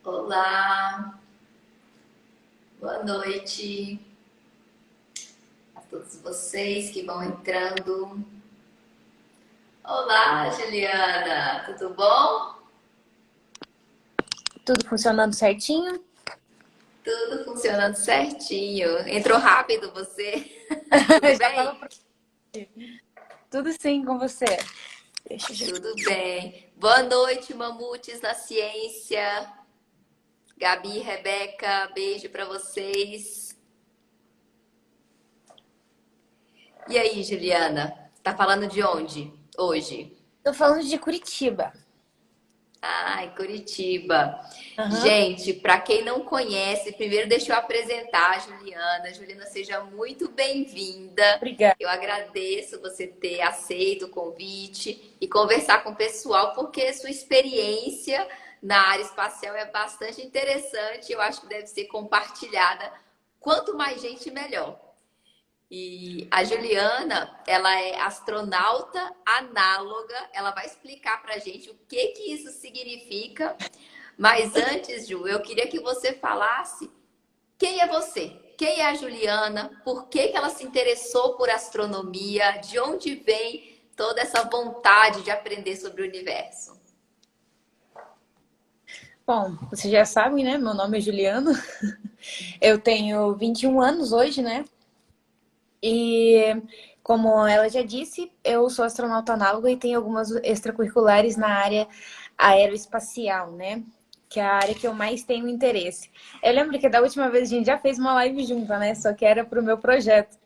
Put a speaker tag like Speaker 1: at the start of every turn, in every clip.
Speaker 1: Olá, boa noite a todos vocês que vão entrando. Olá, Juliana, tudo bom?
Speaker 2: Tudo funcionando certinho?
Speaker 1: Tudo funcionando certinho. Entrou rápido você? Tudo
Speaker 2: Já tava
Speaker 1: bem?
Speaker 2: por aqui. Tudo sim com você. Deixa eu...
Speaker 1: Tudo bem. Boa noite, mamutes na ciência. Gabi, Rebeca, beijo para vocês. E aí, Juliana, tá falando de onde hoje?
Speaker 2: Tô falando de Curitiba.
Speaker 1: Ai, Curitiba.
Speaker 2: Aham.
Speaker 1: Gente, para quem não conhece, primeiro deixa eu apresentar a Juliana. Juliana, seja muito bem-vinda.
Speaker 2: Obrigada.
Speaker 1: Eu agradeço você ter aceito o convite e conversar com o pessoal, porque sua experiência na área espacial é bastante interessante. Eu acho que deve ser compartilhada. Quanto mais gente, melhor. E a Juliana, ela é astronauta análoga. Ela vai explicar para a gente o que que isso significa. Mas antes, Ju, eu queria que você falasse quem é você? Quem é a Juliana? Por que que ela se interessou por astronomia? De onde vem toda essa vontade de aprender sobre o universo?
Speaker 2: Bom, vocês já sabem, né? Meu nome é Juliano. Eu tenho 21 anos hoje, né? E como ela já disse, eu sou astronauta análoga e tenho algumas extracurriculares na área aeroespacial, né? Que é a área que eu mais tenho interesse. Eu lembro que da última vez a gente já fez uma live junta, né? Só que era pro meu projeto.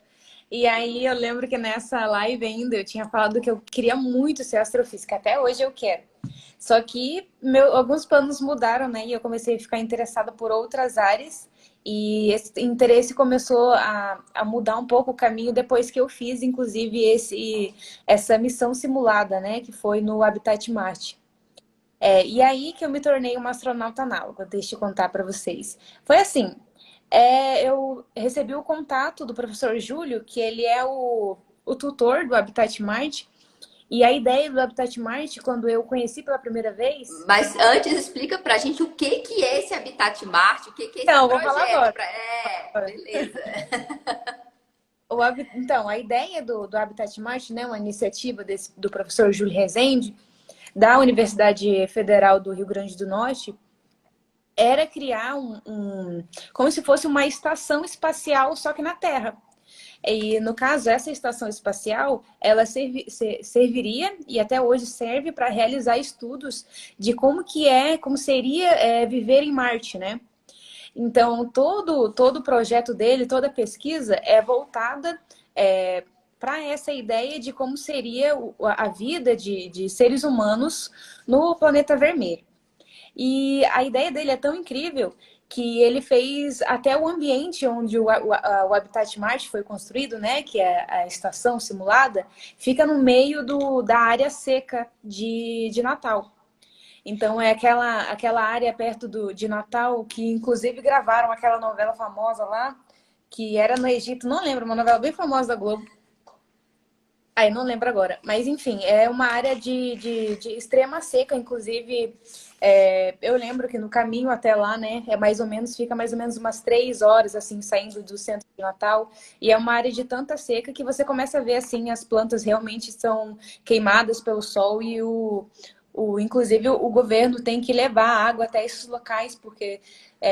Speaker 2: E aí eu lembro que nessa live ainda eu tinha falado que eu queria muito ser astrofísica. Até hoje eu quero. Só que alguns planos mudaram, né? E eu comecei a ficar interessada por outras áreas. E esse interesse começou a mudar um pouco o caminho depois que eu fiz, inclusive, essa missão simulada, né? Que foi no Habitat Marte. E aí que eu me tornei uma astronauta análoga, deixa eu contar para vocês. Foi assim, eu recebi o contato do professor Júlio, que ele é o tutor do Habitat Marte, e a ideia do Habitat Marte, quando eu conheci pela primeira vez...
Speaker 1: Mas antes explica pra gente o que que é esse Habitat Marte, o que que é esse
Speaker 2: Então, vou falar
Speaker 1: projeto
Speaker 2: agora.
Speaker 1: para... É, beleza.
Speaker 2: Então, a ideia do Habitat Marte, né, uma iniciativa do professor Júlio Rezende, da Universidade Federal do Rio Grande do Norte, era criar como se fosse uma estação espacial, só que na Terra. E, no caso, essa estação espacial, ela serviria, e até hoje serve, para realizar estudos de como seria viver em Marte, né? Então, todo o projeto dele, toda a pesquisa é voltada para essa ideia de como seria a vida de seres humanos no planeta vermelho. E a ideia dele é tão incrível que ele fez até o ambiente onde o Habitat Marte foi construído, né, que é a estação simulada, fica no meio da área seca de Natal. Então é aquela área perto de Natal que inclusive gravaram aquela novela famosa lá, que era no Egito, não lembro, uma novela bem famosa da Globo. Aí não lembro agora. Mas enfim, é uma área de extrema seca, inclusive eu lembro que no caminho até lá, né, fica mais ou menos umas 3 horas, assim, saindo do centro de Natal. E é uma área de tanta seca que você começa a ver, assim, as plantas realmente são queimadas pelo sol e inclusive o governo tem que levar água até esses locais, porque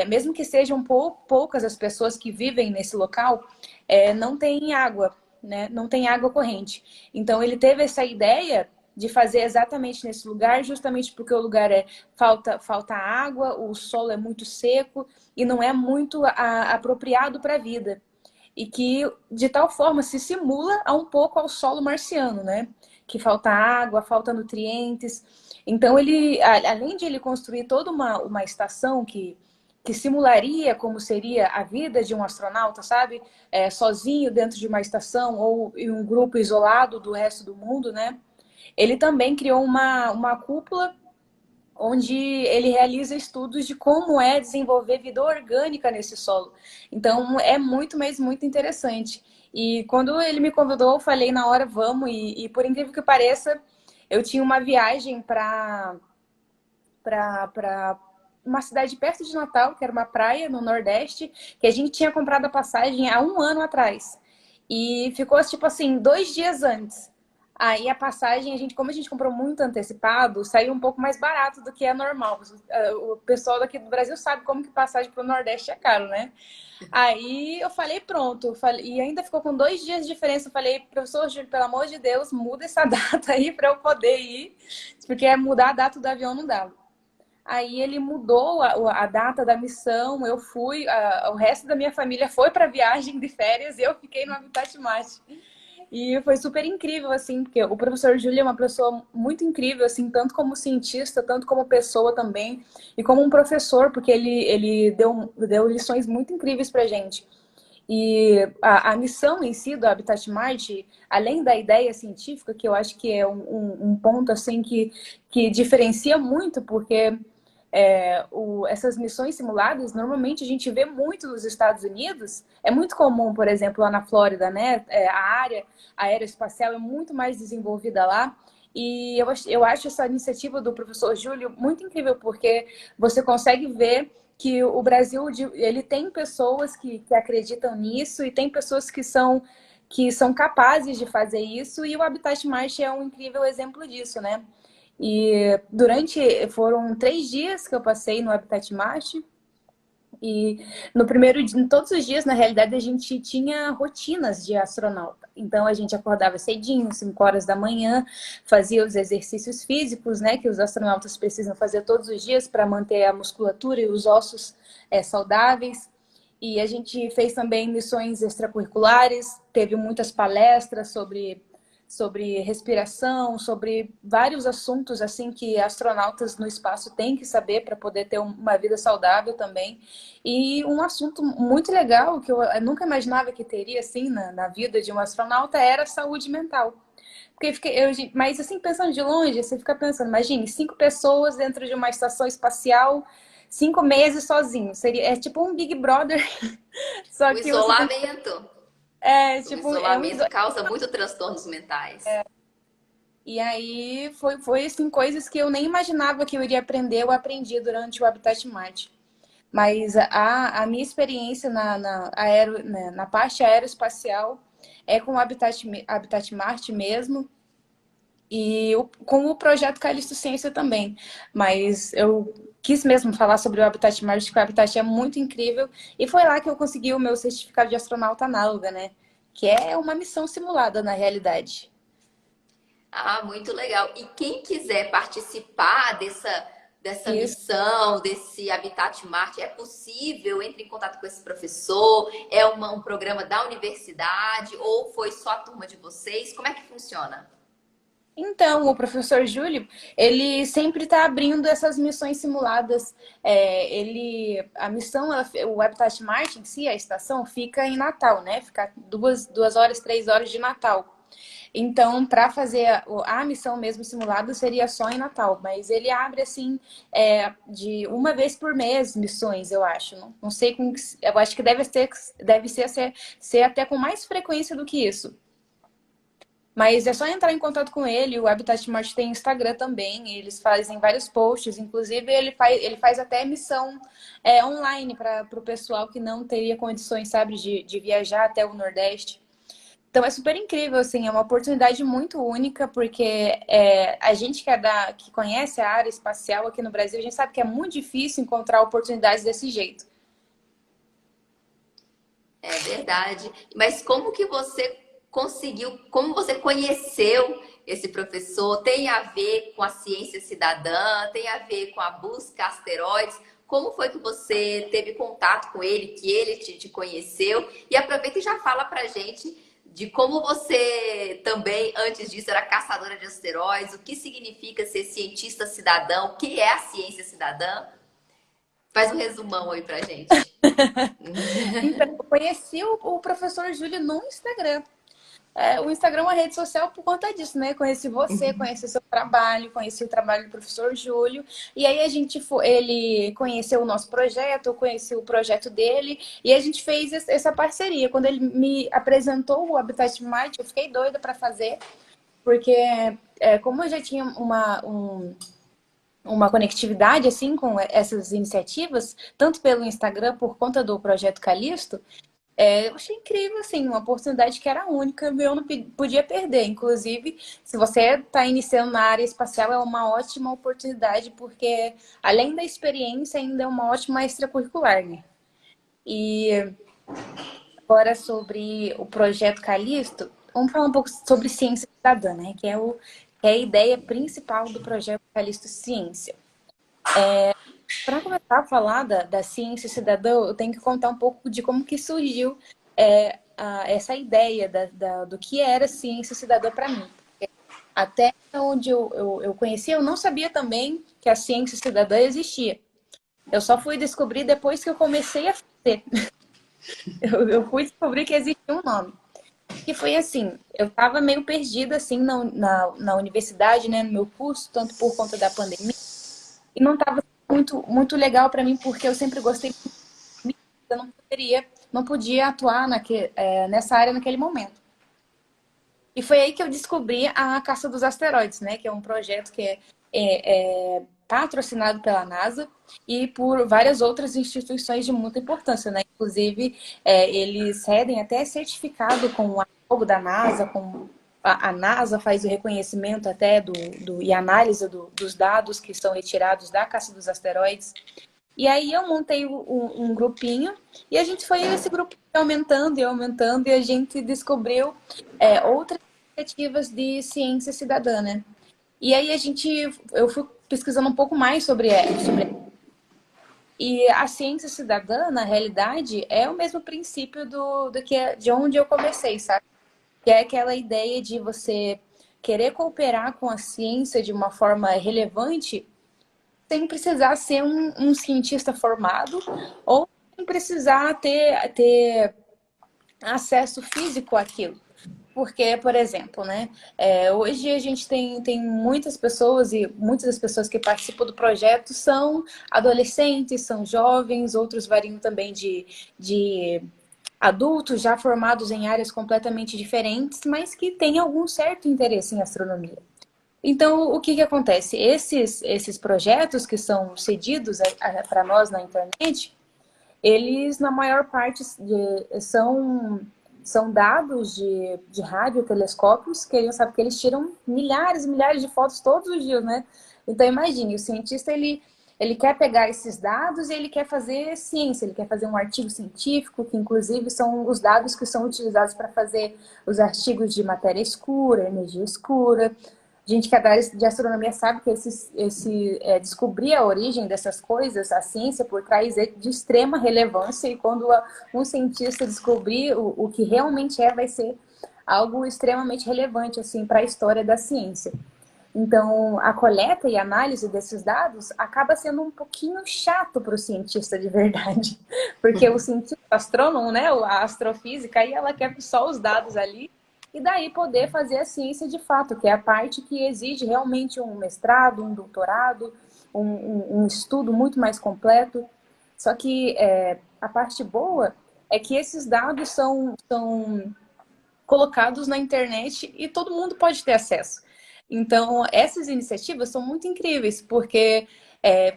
Speaker 2: mesmo que sejam poucas as pessoas que vivem nesse local, não tem água, né? Não tem água corrente. Então ele teve essa ideia de fazer exatamente nesse lugar, justamente porque o lugar falta água, o solo é muito seco e não é muito apropriado para a vida. E que de tal forma se simula um pouco ao solo marciano, né? Que falta água, falta nutrientes. Então ele, além de ele construir toda uma estação que simularia como seria a vida de um astronauta, sabe? Sozinho dentro de uma estação ou em um grupo isolado do resto do mundo, né? Ele também criou uma cúpula onde ele realiza estudos de como é desenvolver vida orgânica nesse solo. Então é muito, mas muito interessante. E quando ele me convidou, eu falei na hora, vamos, e por incrível que pareça, eu tinha uma viagem para uma cidade perto de Natal, que era uma praia no Nordeste, que a gente tinha comprado a passagem há um ano atrás. E ficou, tipo assim, 2 dias antes. Aí a passagem, como a gente comprou muito antecipado, saiu um pouco mais barato do que é normal. O pessoal daqui do Brasil sabe como que passagem para o Nordeste é caro, né? Aí eu falei, pronto. E ainda ficou com 2 dias de diferença. Eu falei, professor Júlio, pelo amor de Deus, muda essa data aí para eu poder ir. Porque mudar a data do avião não dava. Aí ele mudou a data da missão, eu fui, o resto da minha família foi para viagem de férias e eu fiquei no Habitat Mate. E foi super incrível, assim, porque o professor Júlio é uma pessoa muito incrível, assim, tanto como cientista, tanto como pessoa também, e como um professor, porque ele deu lições muito incríveis pra gente. E a missão em si do Habitat Marte, além da ideia científica, que eu acho que é um ponto, assim, que diferencia muito, porque essas missões simuladas, normalmente a gente vê muito nos Estados Unidos. É muito comum, por exemplo, lá na Flórida, né? A área aeroespacial é muito mais desenvolvida lá. E eu acho essa iniciativa do professor Júlio muito incrível, porque você consegue ver que o Brasil ele tem pessoas que acreditam nisso e tem pessoas que são capazes de fazer isso. E o Habitat Marte é um incrível exemplo disso, né? E foram 3 dias que eu passei no Habitat Marte. E no primeiro dia, todos os dias, na realidade, a gente tinha rotinas de astronauta. Então a gente acordava cedinho, 5 horas da manhã, fazia os exercícios físicos, né, que os astronautas precisam fazer todos os dias para manter a musculatura e os ossos saudáveis. E a gente fez também missões extracurriculares, teve muitas palestras sobre respiração, sobre vários assuntos assim que astronautas no espaço têm que saber para poder ter uma vida saudável também. E um assunto muito legal que eu nunca imaginava que teria assim na vida de um astronauta era a saúde mental. Mas assim, pensando de longe, você fica pensando, imagine, 5 pessoas dentro de uma estação espacial, 5 meses sozinho. É tipo um Big Brother, só
Speaker 1: O
Speaker 2: que você tem.
Speaker 1: isolamento. O
Speaker 2: Tipo,
Speaker 1: isolamento causa muito transtornos mentais.
Speaker 2: E aí foi assim, coisas que eu nem imaginava que eu iria aprender, eu aprendi durante o Habitat Marte. Mas a minha experiência na parte aeroespacial é com o Habitat Marte mesmo e com o projeto Calixto Ciência também. Mas eu quis mesmo falar sobre o Habitat Marte, porque o Habitat é muito incrível e foi lá que eu consegui o meu certificado de astronauta análoga, né? Que é uma missão simulada na realidade.
Speaker 1: Ah, muito legal. E quem quiser participar dessa
Speaker 2: Isso.
Speaker 1: missão, desse Habitat Marte, é possível? Entre em contato com esse professor? É um programa da universidade? Ou foi só a turma de vocês? Como é que funciona?
Speaker 2: Então, o professor Júlio, ele sempre está abrindo essas missões simuladas. A missão, o Habitat Marte em si, a estação, fica em Natal, né? Fica 2 horas, 3 horas de Natal. Então, para fazer a missão mesmo simulada, seria só em Natal. Mas ele abre, assim, de uma vez por mês missões, eu acho. Não sei como. Eu acho que deve ser até com mais frequência do que isso. Mas é só entrar em contato com ele. O Habitat Marte tem Instagram também. Eles fazem vários posts. Inclusive, ele faz até emissão online para o pessoal que não teria condições, sabe, de viajar até o Nordeste. Então é super incrível, assim, é uma oportunidade muito única, porque a gente que conhece a área espacial aqui no Brasil, a gente sabe que é muito difícil encontrar oportunidades desse jeito.
Speaker 1: É verdade. Mas como que você conseguiu, como você conheceu esse professor? Tem a ver com a ciência cidadã? Tem a ver com a busca a asteroides? Como foi que você teve contato com ele, que ele te conheceu? E aproveita e já fala pra gente de como você também, antes disso, era caçadora de asteroides, o que significa ser cientista cidadão, o que é a ciência cidadã? Faz um resumão aí pra gente.
Speaker 2: Então, eu conheci o professor Júlio no Instagram. O Instagram é uma rede social por conta disso, né? Conheci você, conheci seu trabalho, conheci o trabalho do professor Júlio. E aí ele conheceu o nosso projeto, eu conheci o projeto dele e a gente fez essa parceria. Quando ele me apresentou o Habitat Marte, eu fiquei doida para fazer, porque como eu já tinha uma conectividade assim com essas iniciativas, tanto pelo Instagram por conta do Projeto Callisto. Eu achei incrível, assim, uma oportunidade que era única e eu não podia perder. Inclusive, se você está iniciando na área espacial, é uma ótima oportunidade, porque além da experiência, ainda é uma ótima extracurricular, né? E agora sobre o projeto Callisto, vamos falar um pouco sobre ciência cidadã, né? Que é a ideia principal do projeto Callisto Ciência. Para começar a falar da ciência cidadã, eu tenho que contar um pouco de como que surgiu essa ideia do que era ciência cidadã para mim. Até onde eu conhecia, eu não sabia também que a ciência cidadã existia. Eu só fui descobrir depois que eu comecei a fazer. Eu fui descobrir que existia um nome. Que foi assim, eu estava meio perdida assim na universidade, né, no meu curso, tanto por conta da pandemia, e não estava muito legal para mim, porque eu sempre gostei muito, eu não podia atuar nessa área naquele momento. E foi aí que eu descobri a Caça dos Asteroides, né? Que é um projeto que é patrocinado pela NASA e por várias outras instituições de muita importância, né? Inclusive, eles cedem até certificado com o logo da NASA, com a NASA faz o reconhecimento até e análise dos dados que são retirados da Caça dos Asteroides. E aí eu montei um grupinho e a gente foi esse grupo aumentando e aumentando e a gente descobriu outras iniciativas de ciência cidadã, né? E aí eu fui pesquisando um pouco mais sobre e a ciência cidadã, na realidade, é o mesmo princípio de onde eu comecei, sabe? Que é aquela ideia de você querer cooperar com a ciência de uma forma relevante sem precisar ser um cientista formado ou sem precisar ter acesso físico àquilo. Porque, por exemplo, né, hoje a gente tem muitas pessoas e muitas das pessoas que participam do projeto são adolescentes, são jovens, outros variam também de adultos já formados em áreas completamente diferentes, mas que têm algum certo interesse em astronomia. Então, o que que acontece? Esses projetos que são cedidos para nós na internet, eles, na maior parte, são dados de radiotelescópios, que eles sabem que eles tiram milhares e milhares de fotos todos os dias, né? Então, imagine, o cientista, ele quer pegar esses dados e ele quer fazer ciência, ele quer fazer um artigo científico, que inclusive são os dados que são utilizados para fazer os artigos de matéria escura, energia escura. A gente que é da área de astronomia sabe que descobrir a origem dessas coisas, a ciência por trás é de extrema relevância e quando um cientista descobrir o que realmente vai ser algo extremamente relevante assim, para a história da ciência. Então, a coleta e análise desses dados acaba sendo um pouquinho chato para o cientista de verdade, porque o cientista astrônomo, né, a astrofísica, aí ela quer só os dados ali e daí poder fazer a ciência de fato, que é a parte que exige realmente um mestrado, um doutorado, um estudo muito mais completo. Só que a parte boa é que esses dados são colocados na internet e todo mundo pode ter acesso. Então, essas iniciativas são muito incríveis, porque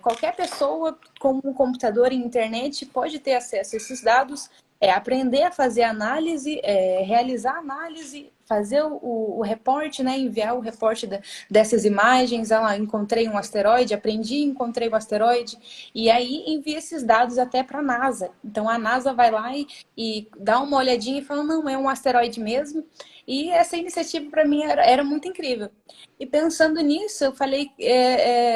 Speaker 2: qualquer pessoa com um computador e internet pode ter acesso a esses dados, aprender a fazer análise, realizar análise, fazer o reporte, né, enviar o reporte dessas imagens. Encontrei um asteroide, aprendi, encontrei o asteroide, e aí envia esses dados até para a NASA. Então, a NASA vai lá e dá uma olhadinha e fala, não, é um asteroide mesmo. E essa iniciativa para mim era muito incrível. E pensando nisso, eu falei,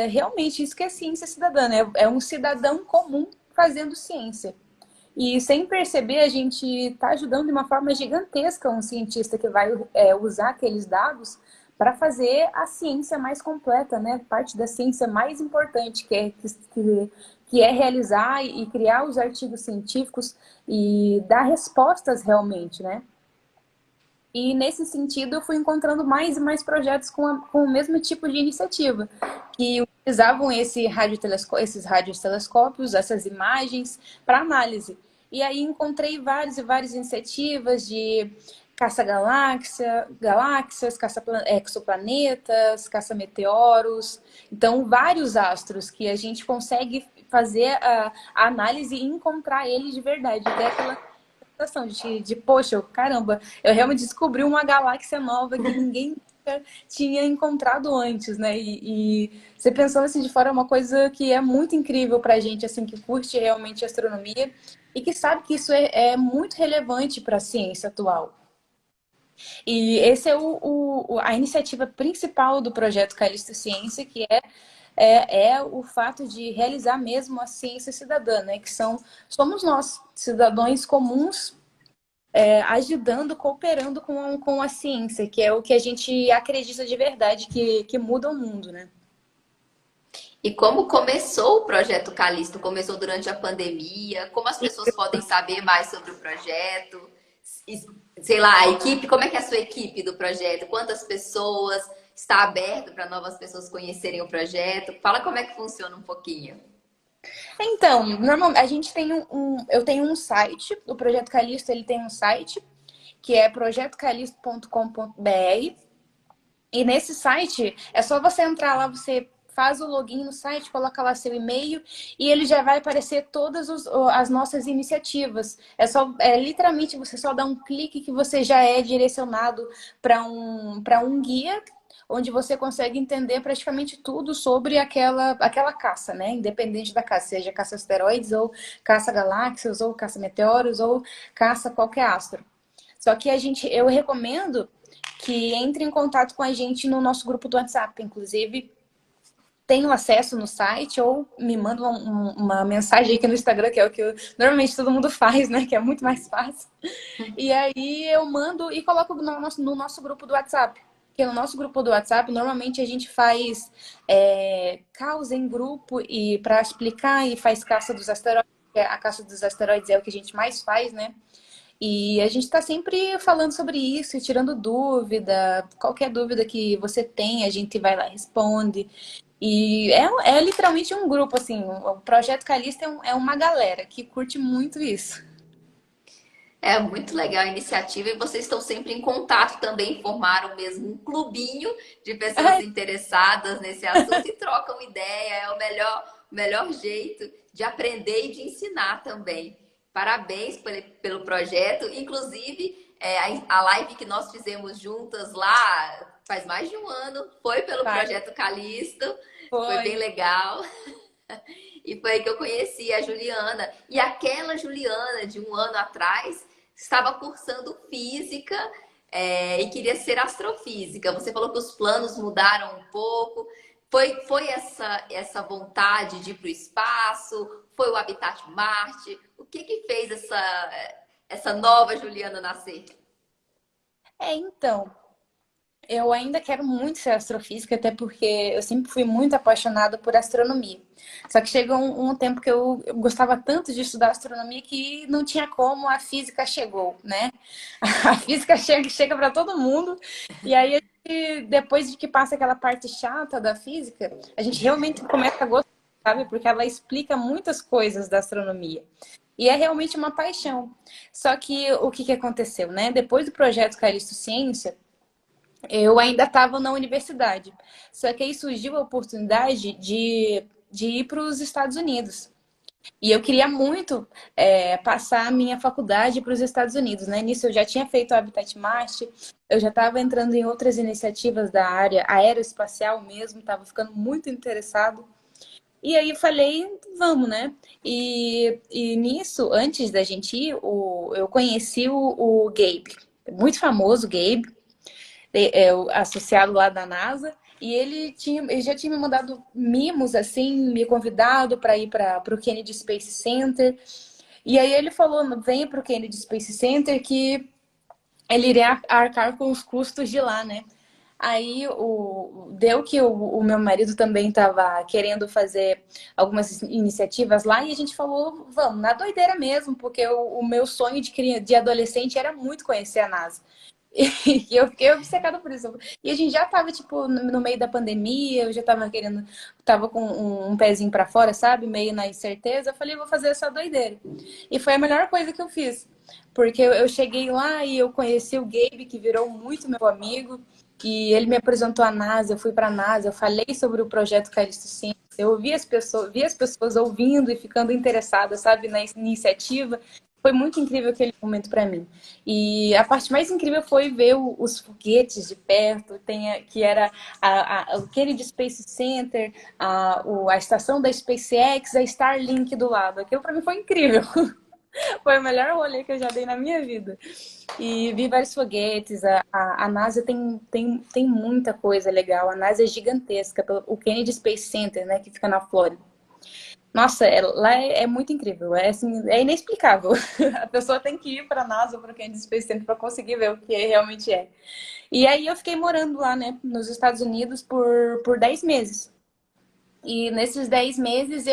Speaker 2: realmente, isso que é ciência cidadã, né? É um cidadão comum fazendo ciência. E sem perceber, a gente está ajudando de uma forma gigantesca um cientista que vai usar aqueles dados para fazer a ciência mais completa, né? Parte da ciência mais importante, que é realizar e criar os artigos científicos e dar respostas realmente, né? E nesse sentido, eu fui encontrando mais e mais projetos com o mesmo tipo de iniciativa, que utilizavam esses radiotelescópios, essas imagens, para análise. E aí encontrei várias e várias iniciativas galáxias, exoplanetas, caça-meteoros. Então, vários astros que a gente consegue fazer a análise e encontrar eles de verdade. Até aquela sensação poxa, caramba, eu realmente descobri uma galáxia nova que ninguém nunca tinha encontrado antes, né? E você pensando assim de fora é uma coisa que é muito incrível pra gente, assim, que curte realmente astronomia e que sabe que isso é muito relevante para a ciência atual. E esse é a iniciativa principal do projeto Calixto Ciência, que é o fato de realizar mesmo a ciência cidadã, né? Que somos nós, cidadãos comuns, ajudando, cooperando com a ciência, que é o que a gente acredita de verdade que muda o mundo, né?
Speaker 1: E como começou o projeto Calixto? Começou durante a pandemia? Como as pessoas podem saber mais sobre o projeto? Sei lá, a equipe, como é que é a sua equipe do projeto? Quantas pessoas? Está aberto para novas pessoas conhecerem o projeto? Fala como é que funciona um pouquinho.
Speaker 2: Então, normalmente a gente tem eu tenho um site, o Projeto Calixto ele tem um site que é projetocalisto.com.br. E nesse site, é só você entrar lá, você faz o login no site, coloca lá seu e-mail e ele já vai aparecer todas as nossas iniciativas. Literalmente você só dá um clique que você já é direcionado para um guia onde você consegue entender praticamente tudo sobre aquela caça, né? Independente da caça, seja caça asteroides ou caça galáxias ou caça meteoros ou caça qualquer astro. Só que eu recomendo que entre em contato com a gente no nosso grupo do WhatsApp. Inclusive, tem o acesso no site ou me manda uma mensagem aqui no Instagram, que é o que normalmente todo mundo faz, né? Que é muito mais fácil. E aí eu mando e coloco no nosso grupo do WhatsApp. Porque no nosso grupo do WhatsApp, normalmente a gente faz causa em grupo e para explicar e faz caça dos asteroides. A caça dos asteroides é o que a gente mais faz, né? E a gente está sempre falando sobre isso, tirando dúvida, qualquer dúvida que você tem, a gente vai lá e responde. E é literalmente um grupo, assim, o Projeto Calixto é uma galera que curte muito isso.
Speaker 1: É muito legal a iniciativa e vocês estão sempre em contato também, formaram mesmo um clubinho de pessoas interessadas nesse assunto e trocam ideia. É o melhor jeito de aprender e de ensinar também. Parabéns pelo projeto. Inclusive, a live que nós fizemos juntas lá faz mais de um ano foi pelo
Speaker 2: Vai,
Speaker 1: projeto Calixto. Foi bem
Speaker 2: foi.
Speaker 1: legal. E foi aí que eu conheci a Juliana. E aquela Juliana de um ano atrás estava cursando física, e queria ser astrofísica. Você falou que os planos mudaram um pouco. Foi essa vontade de ir para o espaço? Foi o Habitat Marte? O que fez essa nova Juliana nascer?
Speaker 2: Então, eu ainda quero muito ser astrofísica, até porque eu sempre fui muito apaixonada por astronomia. Só que chegou um tempo que eu gostava tanto de estudar astronomia que não tinha como, a física chegou, né? A física chega para todo mundo, e aí depois de que passa aquela parte chata da física, a gente realmente começa a gostar, sabe? Porque ela explica muitas coisas da astronomia. E é realmente uma paixão. Só que o que aconteceu, né? Depois do projeto Calixto Ciência, eu ainda estava na universidade. Só que aí surgiu a oportunidade de ir para os Estados Unidos. E eu queria muito passar a minha faculdade para os Estados Unidos, né? Nisso eu já tinha feito o Habitat Marte, eu já estava entrando em outras iniciativas da área aeroespacial mesmo, estava ficando muito interessado. E aí eu falei, vamos, né? E nisso, antes da gente ir, eu conheci o Gabe, muito famoso, Gabe, o associado lá da NASA. E ele já tinha me mandado mimos, assim, me convidado para ir para o Kennedy Space Center. E aí ele falou, venha para o Kennedy Space Center que ele iria arcar com os custos de lá, né? Aí deu que o meu marido também estava querendo fazer algumas iniciativas lá e a gente falou, vamos, na doideira mesmo, porque o meu sonho de adolescente era muito conhecer a NASA. E eu fiquei obcecada por isso. E a gente já tava, tipo, no meio da pandemia, eu já tava querendo, tava com um pezinho pra fora, sabe? Meio na incerteza. Eu falei, vou fazer essa doideira. E foi a melhor coisa que eu fiz. porque eu cheguei lá e eu conheci o Gabe, que virou muito meu amigo, e ele me apresentou a NASA, eu fui para a NASA, eu falei sobre o projeto Calixto Ciência, eu vi as pessoas ouvindo e ficando interessadas, sabe, na iniciativa. Foi muito incrível aquele momento para mim. E a parte mais incrível foi ver os foguetes de perto, que era o Kennedy Space Center, a estação da SpaceX, a Starlink do lado. Aquilo para mim foi incrível. Foi o melhor rolê que eu já dei na minha vida. E vi vários foguetes. A NASA tem muita coisa legal. A NASA é gigantesca. O Kennedy Space Center, né, que fica na Flórida. Nossa, lá é muito incrível. É, assim, é inexplicável. A pessoa tem que ir para a NASA, para o Kennedy Space Center, para conseguir ver o que realmente é. E aí eu fiquei morando lá, né, nos Estados Unidos por 10 meses. E nesses 10 meses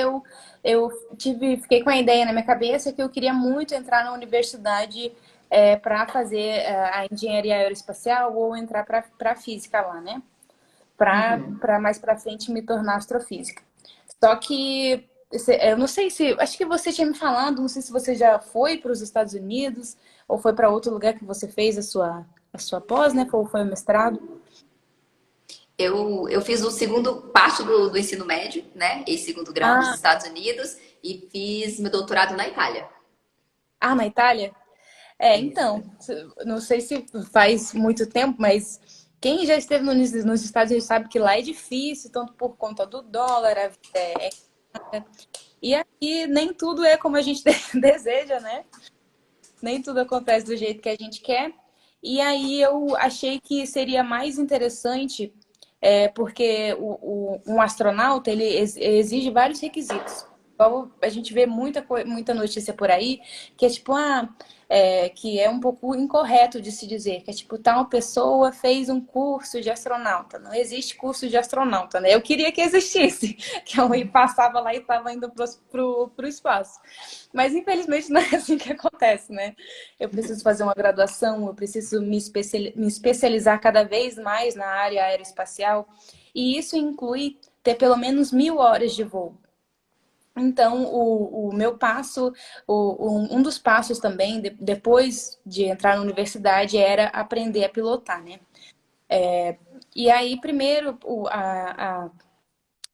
Speaker 2: fiquei com a ideia na minha cabeça que eu queria muito entrar na universidade para fazer a engenharia aeroespacial ou entrar para física lá, né? Para mais para frente me tornar astrofísica. Só que eu não sei se, acho que você tinha me falado, não sei se você já foi para os Estados Unidos ou foi para outro lugar que você fez a sua pós, né? Ou foi o mestrado?
Speaker 1: Eu fiz o segundo parte do ensino médio, né? E segundo grau nos
Speaker 2: Ah,
Speaker 1: Estados Unidos e fiz meu doutorado na Itália.
Speaker 2: na Itália? É,
Speaker 1: Isso.
Speaker 2: então, não sei se faz muito tempo, mas quem já esteve nos Estados Unidos sabe que lá é difícil, tanto por conta do dólar, a vida e aqui nem tudo é como a gente deseja, né? Nem tudo acontece do jeito que a gente quer. E aí eu achei que seria mais interessante, porque um astronauta ele exige vários requisitos. Então, a gente vê muita notícia por aí que é tipo, que é um pouco incorreto de se dizer, que é tipo, tal pessoa fez um curso de astronauta. Não existe curso de astronauta, né? Eu queria que existisse, que eu passava lá e estava indo pro espaço. Mas infelizmente não é assim que acontece, né? Eu preciso fazer uma graduação, eu preciso me especializar cada vez mais na área aeroespacial, e isso inclui ter pelo menos 1.000 horas de voo. Então, o meu passo, um dos passos também, depois de entrar na universidade, era aprender a pilotar, né? E aí, primeiro,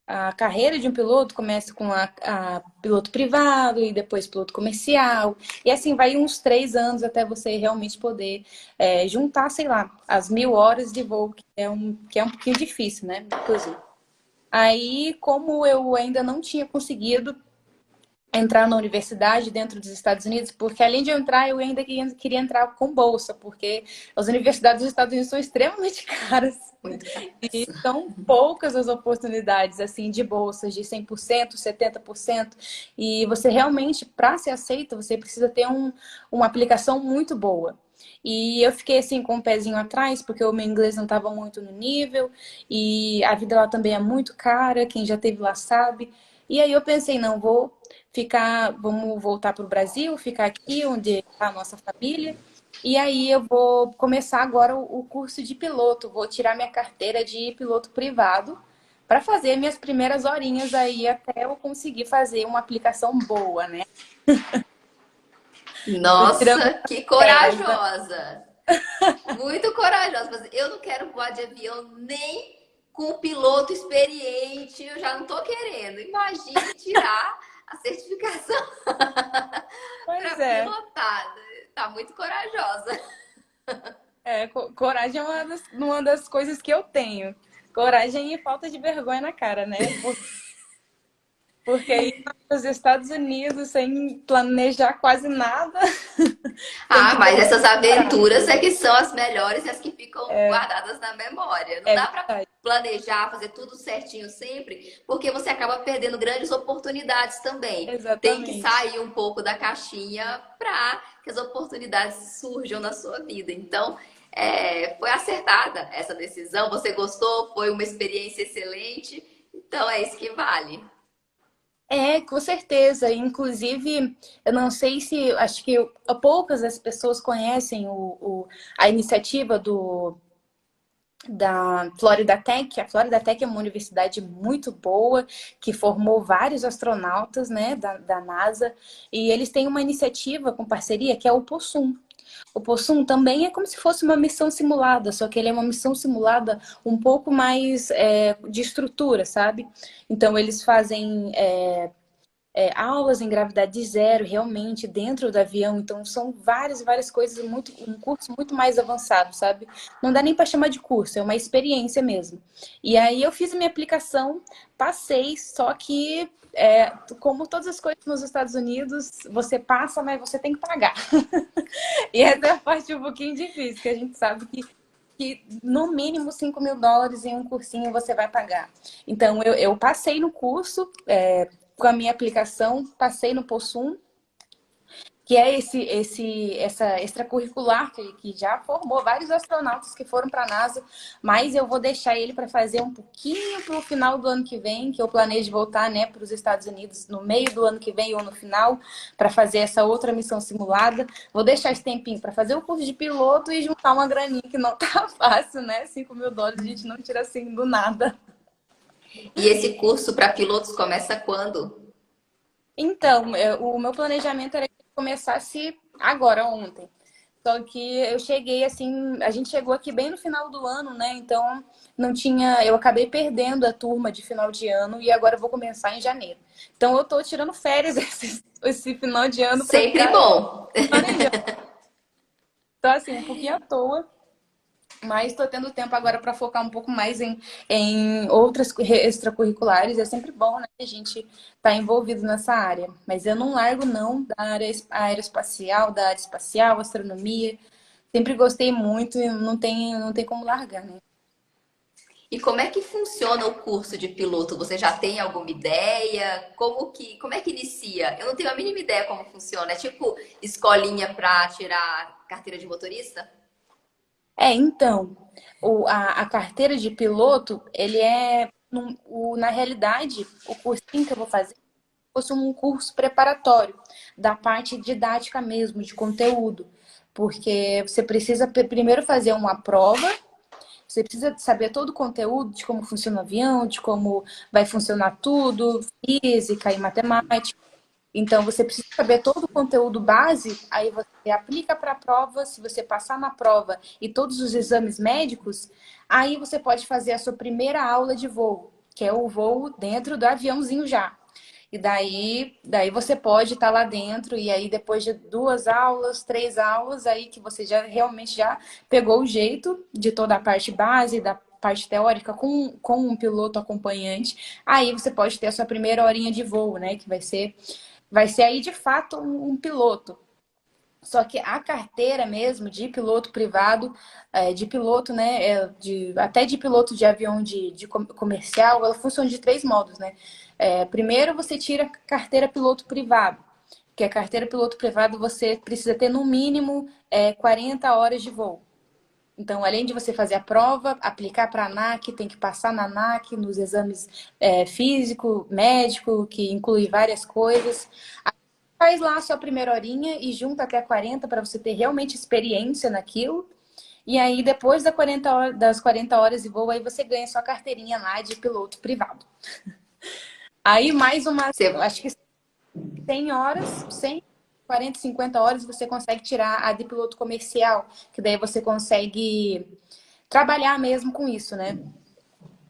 Speaker 2: a carreira de um piloto começa com a piloto privado e depois piloto comercial. E assim vai uns 3 anos até você realmente poder juntar, sei lá, as 1.000 horas de voo, que é um pouquinho difícil, né? Inclusive. Aí, como eu ainda não tinha conseguido entrar na universidade dentro dos Estados Unidos, porque além de eu entrar, eu ainda queria entrar com bolsa, porque as universidades dos Estados Unidos são extremamente caras.
Speaker 1: Muito
Speaker 2: E
Speaker 1: fácil.
Speaker 2: são poucas as oportunidades assim de bolsas de 100%, 70%. E você realmente, para ser aceita, você precisa ter uma aplicação muito boa. E eu fiquei assim com um pezinho atrás, porque o meu inglês não estava muito no nível, e a vida lá também é muito cara, quem já esteve lá sabe. E aí eu pensei, não, vamos voltar para o Brasil, ficar aqui onde está a nossa família. E aí eu vou começar agora o curso de piloto, vou tirar minha carteira de piloto privado para fazer minhas primeiras horinhas aí até eu conseguir fazer uma aplicação boa, né? Tô tirando
Speaker 1: Nossa, que
Speaker 2: férias, né?
Speaker 1: corajosa! Muito corajosa. Mas eu não quero voar de avião nem com um piloto experiente. Eu já não tô querendo. Imagine tirar a certificação para
Speaker 2: Pois é.
Speaker 1: pilotar. Tá muito corajosa.
Speaker 2: Coragem é uma das coisas que eu tenho. Coragem e falta de vergonha na cara, né? Porque ir para os Estados Unidos sem planejar quase nada, tem
Speaker 1: Ah,
Speaker 2: que ter
Speaker 1: mas
Speaker 2: um
Speaker 1: essas
Speaker 2: coragem.
Speaker 1: aventuras é que são as melhores e as que ficam guardadas na memória. Não
Speaker 2: É
Speaker 1: dá para
Speaker 2: verdade.
Speaker 1: planejar, fazer tudo certinho sempre, porque você acaba perdendo grandes oportunidades também. Tem que
Speaker 2: Exatamente.
Speaker 1: sair um pouco da caixinha para que as oportunidades surjam na sua vida. Então, foi acertada essa decisão. Você gostou? Foi uma experiência excelente. Então, é isso que vale.
Speaker 2: Com certeza. Inclusive, eu não sei se, acho que poucas as pessoas conhecem a iniciativa da Florida Tech. A Florida Tech é uma universidade muito boa, que formou vários astronautas, né, da NASA, e eles têm uma iniciativa com parceria que é o Possum. O Possum também é como se fosse uma missão simulada, só que ele é uma missão simulada um pouco mais de estrutura, sabe? Então eles fazem aulas em gravidade zero, realmente, dentro do avião. Então, são várias coisas, um curso muito mais avançado, sabe? Não dá nem para chamar de curso, é uma experiência mesmo. E aí eu fiz a minha aplicação, passei, só que, como todas as coisas nos Estados Unidos, você passa, mas você tem que pagar. E essa é a parte um pouquinho difícil, que a gente sabe que no mínimo US$ 5.000 em um cursinho você vai pagar. Então, eu passei no curso, com a minha aplicação, passei no Possum, que é essa extracurricular que já formou vários astronautas que foram para a NASA, mas eu vou deixar ele para fazer um pouquinho para o final do ano que vem, que eu planejo voltar, né, para os Estados Unidos no meio do ano que vem ou no final, para fazer essa outra missão simulada. Vou deixar esse tempinho para fazer o curso de piloto e juntar uma graninha, que não tá fácil, né? US$ 5.000 a gente não tira assim do nada.
Speaker 1: E esse curso para pilotos começa quando?
Speaker 2: Então, o meu planejamento era que começasse agora, ontem. Só que eu cheguei assim, a gente chegou aqui bem no final do ano, né? Então não tinha, eu acabei perdendo a turma de final de ano e agora eu vou começar em janeiro. Então eu tô tirando férias esse final de ano para
Speaker 1: Sempre
Speaker 2: ficar
Speaker 1: bom.
Speaker 2: planejando. Então assim, um pouquinho à toa, mas estou tendo tempo agora para focar um pouco mais em outras extracurriculares. É sempre bom, né? A gente tá envolvido nessa área. Mas eu não largo, não, da área aeroespacial, da área espacial, astronomia. Sempre gostei muito e não tem como largar, né?
Speaker 1: E como é que funciona o curso de piloto? Você já tem alguma ideia? Como é que inicia? Eu não tenho a mínima ideia como funciona. É tipo escolinha para tirar carteira de motorista?
Speaker 2: Então, a carteira de piloto, ele na realidade, o cursinho que eu vou fazer fosse um curso preparatório, da parte didática mesmo, de conteúdo. Porque você precisa primeiro fazer uma prova, você precisa saber todo o conteúdo de como funciona o avião, de como vai funcionar tudo, física e matemática. Então, você precisa saber todo o conteúdo base, aí você aplica para a prova. Se você passar na prova e todos os exames médicos, aí você pode fazer a sua primeira aula de voo, que é o voo dentro do aviãozinho já. E daí você pode estar lá dentro, e aí depois de 2 aulas, 3 aulas, aí que você já realmente já pegou o jeito de toda a parte base, da parte teórica, com um piloto acompanhante, aí você pode ter a sua primeira horinha de voo, né? Que vai ser aí de fato um piloto. Só que a carteira mesmo de piloto privado, de piloto, né, até de piloto de avião de comercial, ela funciona de 3 modos, né? Primeiro você tira a carteira piloto privado, que a carteira piloto privado você precisa ter no mínimo 40 horas de voo. Então, além de você fazer a prova, aplicar para a ANAC, tem que passar na ANAC nos exames físico, médico, que inclui várias coisas. Faz lá a sua primeira horinha e junta até 40 para você ter realmente experiência naquilo. E aí, depois das 40 horas de voo, aí você ganha sua carteirinha lá de piloto privado. Aí, mais
Speaker 1: Você
Speaker 2: acho que 100 horas, 100, 40, 50 horas, você consegue tirar a de piloto comercial, que daí você consegue trabalhar mesmo com isso, né?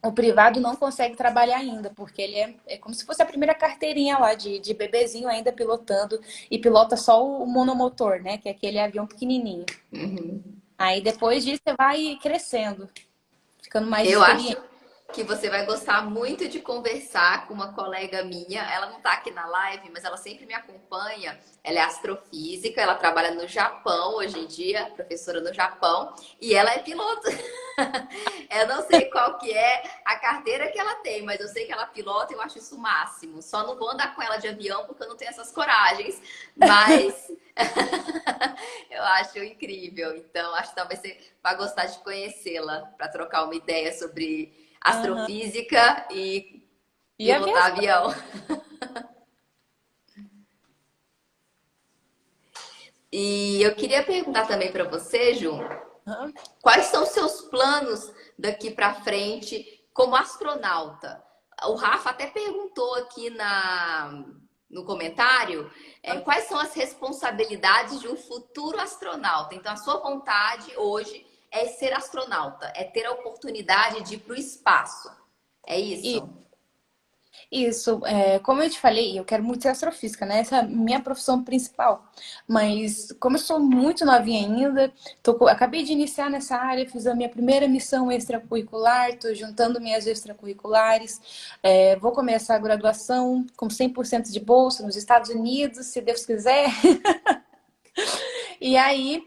Speaker 2: O privado não consegue trabalhar ainda, porque ele é como se fosse a primeira carteirinha lá de bebezinho ainda pilotando, e pilota só o monomotor, né? Que é aquele avião pequenininho. Aí depois disso você vai crescendo, ficando mais
Speaker 1: Eu acho
Speaker 2: experiente.
Speaker 1: que você vai gostar muito de conversar com uma colega minha. Ela não está aqui na live, mas ela sempre me acompanha. Ela é astrofísica, ela trabalha no Japão hoje em dia, professora no Japão, e ela é piloto. Eu não sei qual que é a carteira que ela tem, mas eu sei que ela pilota e eu acho isso o máximo. Só não vou andar com ela de avião porque eu não tenho essas coragens, mas eu acho incrível. Então, acho que talvez você vá gostar de conhecê-la para trocar uma ideia sobre
Speaker 2: Aham.
Speaker 1: astrofísica e
Speaker 2: E
Speaker 1: pilotar
Speaker 2: aviação.
Speaker 1: avião. E eu queria perguntar também para você, Ju,
Speaker 2: Aham.
Speaker 1: Quais são os seus planos daqui para frente como astronauta? O Rafa até perguntou aqui no comentário, quais são as responsabilidades de um futuro astronauta. Então, a sua vontade hoje é ser astronauta, é ter a oportunidade de ir para o espaço. É
Speaker 2: E
Speaker 1: isso?
Speaker 2: isso, como eu te falei, eu quero muito ser astrofísica, né? Essa é a minha profissão principal. Mas como eu sou muito novinha ainda, acabei de iniciar nessa área, fiz a minha primeira missão extracurricular, estou juntando minhas extracurriculares, vou começar a graduação com 100% de bolsa nos Estados Unidos, se Deus quiser. E aí,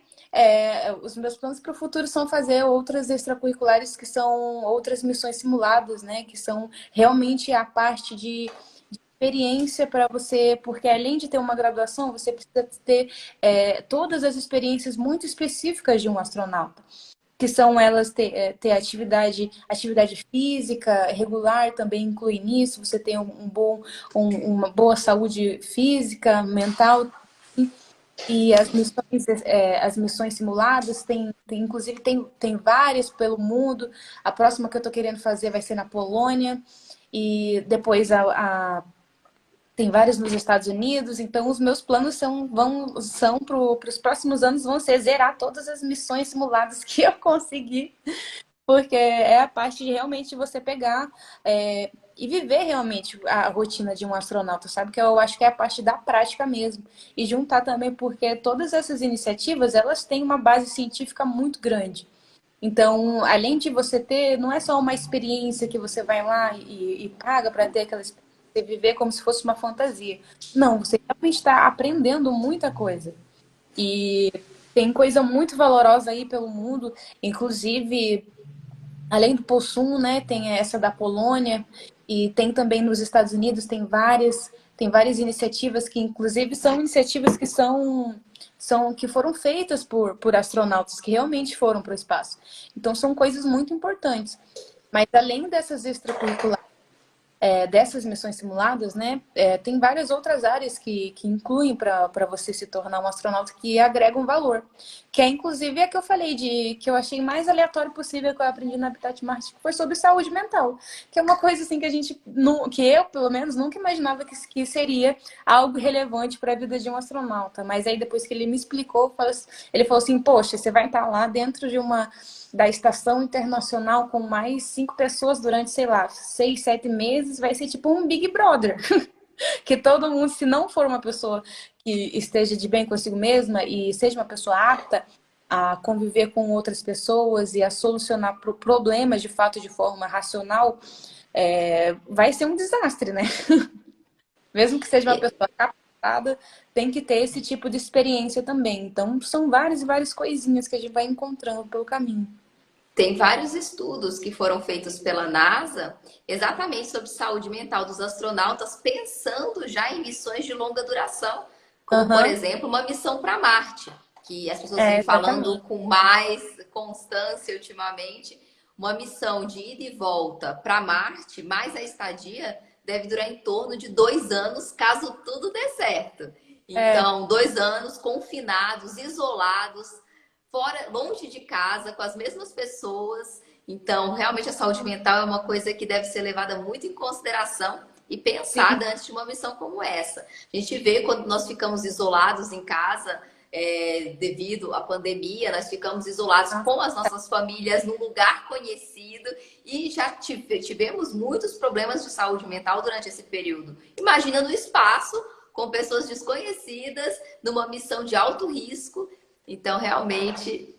Speaker 2: os meus planos para o futuro são fazer outras extracurriculares que são outras missões simuladas, né? Que são realmente a parte de experiência para você, porque além de ter uma graduação, você precisa ter todas as experiências muito específicas de um astronauta. Que são elas ter atividade física regular, também inclui nisso, você tem uma boa saúde física, mental. E as missões simuladas, inclusive tem várias pelo mundo. A próxima que eu estou querendo fazer vai ser na Polônia. E depois tem várias nos Estados Unidos. Então, os meus planos são para os próximos anos vão ser zerar todas as missões simuladas que eu conseguir. Porque é a parte de realmente você pegar e viver realmente a rotina de um astronauta, sabe? Que eu acho que é a parte da prática mesmo. E juntar também, porque todas essas iniciativas, elas têm uma base científica muito grande. Então, além de você ter, não é só uma experiência que você vai lá e paga para ter aquela experiência, você viver como se fosse uma fantasia. Não, você realmente está aprendendo muita coisa. E tem coisa muito valorosa aí pelo mundo, inclusive além do Possum, né, tem essa da Polônia e tem também nos Estados Unidos, tem várias iniciativas que inclusive são iniciativas que foram feitas por astronautas que realmente foram para o espaço. Então são coisas muito importantes. Mas além dessas extracurriculares, dessas missões simuladas, né, tem várias outras áreas que incluem para você se tornar um astronauta que agregam valor. Que é inclusive a que eu falei, que eu achei mais aleatório possível que eu aprendi na Habitat Marte, que foi sobre saúde mental. Que é uma coisa assim que a gente, que eu, pelo menos, nunca imaginava que seria algo relevante para a vida de um astronauta. Mas aí depois que ele me explicou, ele falou assim, poxa, você vai estar lá dentro da estação internacional com mais 5 pessoas durante, sei lá, 6, 7 meses, vai ser tipo um Big Brother. Que todo mundo, se não for uma pessoa que esteja de bem consigo mesma e seja uma pessoa apta a conviver com outras pessoas e a solucionar problemas de fato de forma racional, vai ser um desastre, né? Mesmo que seja uma pessoa capacitada, tem que ter esse tipo de experiência também. Então, são várias e várias coisinhas que a gente vai encontrando pelo caminho.
Speaker 1: Tem vários estudos que foram feitos pela NASA exatamente sobre saúde mental dos astronautas, pensando já em missões de longa duração, como, por
Speaker 2: Aham,
Speaker 1: exemplo, uma missão para Marte, que as pessoas vêm falando
Speaker 2: exatamente.
Speaker 1: com mais constância ultimamente. Uma missão de ida e volta para Marte, mais a estadia, deve durar em torno de 2 anos, caso tudo dê certo.
Speaker 2: É,
Speaker 1: Então, 2 anos confinados, isolados, fora, longe de casa, com as mesmas pessoas. Então, realmente a saúde mental é uma coisa que deve ser levada muito em consideração e
Speaker 2: sim.
Speaker 1: pensada antes de uma missão como essa. A gente vê quando nós ficamos isolados em casa, devido à pandemia, nós ficamos isolados com as nossas famílias num lugar conhecido e já tivemos muitos problemas de saúde mental durante esse período. Imagina no espaço, com pessoas desconhecidas, numa missão de alto risco. Então, realmente,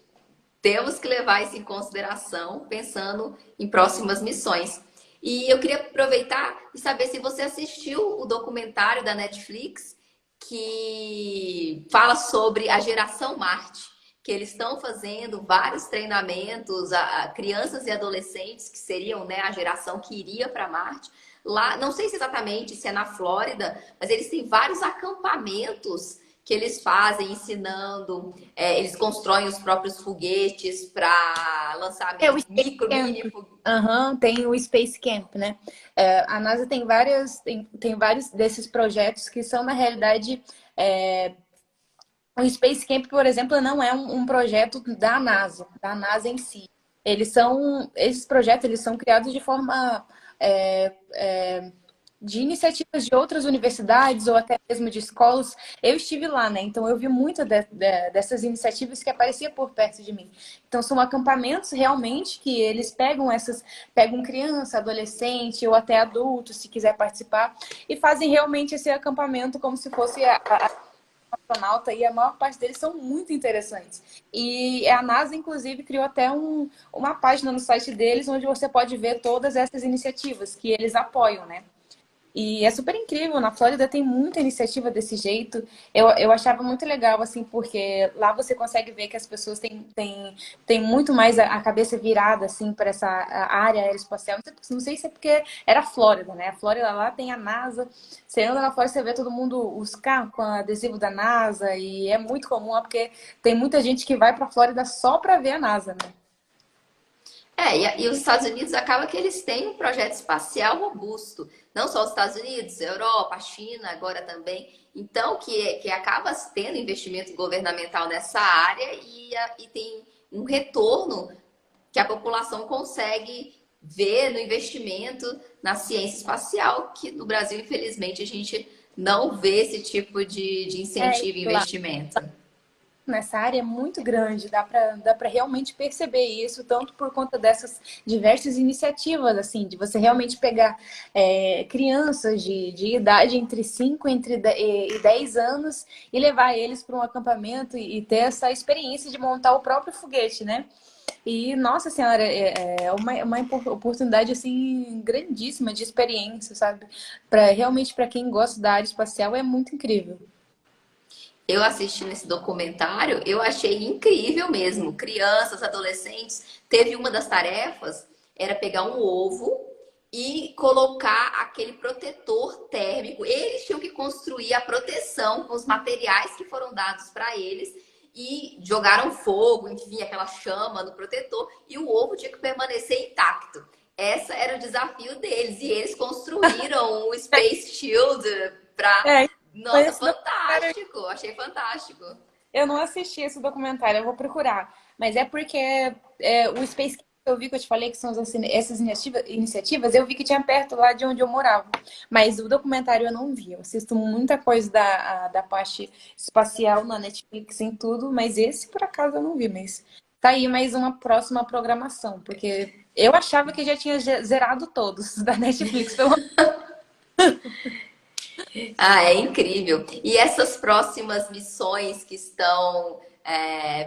Speaker 1: temos que levar isso em consideração, pensando em próximas missões. E eu queria aproveitar e saber se você assistiu o documentário da Netflix que fala sobre a geração Marte, que eles estão fazendo vários treinamentos a crianças e adolescentes que seriam, né, a geração que iria para Marte. Lá, não sei se exatamente se é na Flórida, mas eles têm vários acampamentos que eles fazem ensinando, eles constroem os próprios foguetes para
Speaker 2: O
Speaker 1: lançamento,
Speaker 2: Space
Speaker 1: mini
Speaker 2: Camp.
Speaker 1: foguetes.
Speaker 2: Aham, tem o Space Camp, né? A NASA tem vários desses projetos que são, na realidade, O Space Camp, por exemplo, não é um projeto da NASA em si. Esses projetos eles são criados de forma é, é, de iniciativas de outras universidades ou até mesmo de escolas. Eu estive lá, né? Então eu vi muito dessas iniciativas que aparecia por perto de mim. Então são acampamentos realmente que eles pegam criança, adolescente ou até adulto, se quiser participar, e fazem realmente esse acampamento como se fosse astronauta, e a maior parte deles são muito interessantes. E a NASA, inclusive, criou até uma página no site deles onde você pode ver todas essas iniciativas que eles apoiam, né? E é super incrível, na Flórida tem muita iniciativa desse jeito. Eu achava muito legal, assim, porque lá você consegue ver que as pessoas têm muito mais a cabeça virada, assim, para essa área aeroespacial. Não sei se é porque era a Flórida, né? A Flórida lá tem a NASA. Você anda na Flórida, você vê todo mundo, os carros com adesivo da NASA, e é muito comum lá, porque tem muita gente que vai para a Flórida só para ver a NASA, né?
Speaker 1: E os Estados Unidos acaba que eles têm um projeto espacial robusto. Não só os Estados Unidos, a Europa, a China agora também. Então, que acaba tendo investimento governamental nessa área e tem um retorno que a população consegue ver no investimento na ciência espacial, que no Brasil, infelizmente, a gente não vê esse tipo de
Speaker 2: É,
Speaker 1: incentivo e investimento.
Speaker 2: nessa área é muito grande, dá para realmente perceber isso, tanto por conta dessas diversas iniciativas, assim, de você realmente pegar crianças de idade entre 5 e 10 anos e levar eles para um acampamento e ter essa experiência de montar o próprio foguete, né? E, nossa senhora, é uma oportunidade, assim, grandíssima de experiência, sabe? Realmente, para quem gosta da área espacial, é muito incrível.
Speaker 1: Eu assistindo esse documentário, eu achei incrível mesmo. Crianças, adolescentes, teve uma das tarefas, era pegar um ovo e colocar aquele protetor térmico. Eles tinham que construir a proteção com os materiais que foram dados para eles e jogaram fogo, enfim, aquela chama no protetor e o ovo tinha que permanecer intacto. Esse era o desafio deles e eles construíram um Space Shield para.
Speaker 2: É,
Speaker 1: Nossa,
Speaker 2: mas esse documentário
Speaker 1: fantástico! Achei fantástico.
Speaker 2: eu não assisti esse documentário, eu vou procurar. Mas é porque o Space Camp que eu vi, que eu te falei que são essas iniciativas, eu vi que tinha perto lá de onde eu morava. Mas o documentário eu não vi. Eu assisto muita coisa da parte espacial na Netflix em tudo, mas esse por acaso eu não vi. Mas tá aí mais uma próxima programação, porque eu achava que já tinha zerado todos da Netflix, pelo
Speaker 1: Ah, é incrível. E essas próximas missões que estão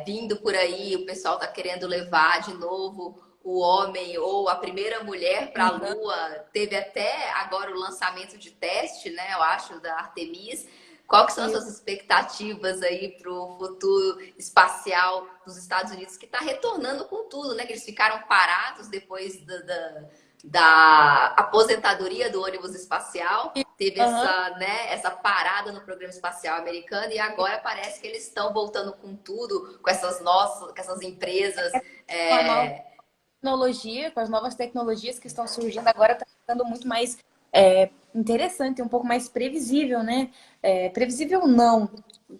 Speaker 1: vindo por aí, o pessoal está querendo levar de novo o homem ou a primeira mulher para a
Speaker 2: menos.
Speaker 1: Lua. Teve até agora o lançamento de teste, né? Eu acho, da Artemis. Qual que são as suas expectativas aí para o futuro espacial dos Estados Unidos, que está retornando com tudo, né? Que eles ficaram parados depois da aposentadoria do ônibus espacial, teve
Speaker 2: Aham.
Speaker 1: essa parada no programa espacial americano e agora parece que eles estão voltando com tudo, com essas empresas.
Speaker 2: Com a nova
Speaker 1: É,
Speaker 2: tecnologia, com as novas tecnologias que estão surgindo agora, está ficando muito mais interessante, um pouco mais previsível, né? Previsível não.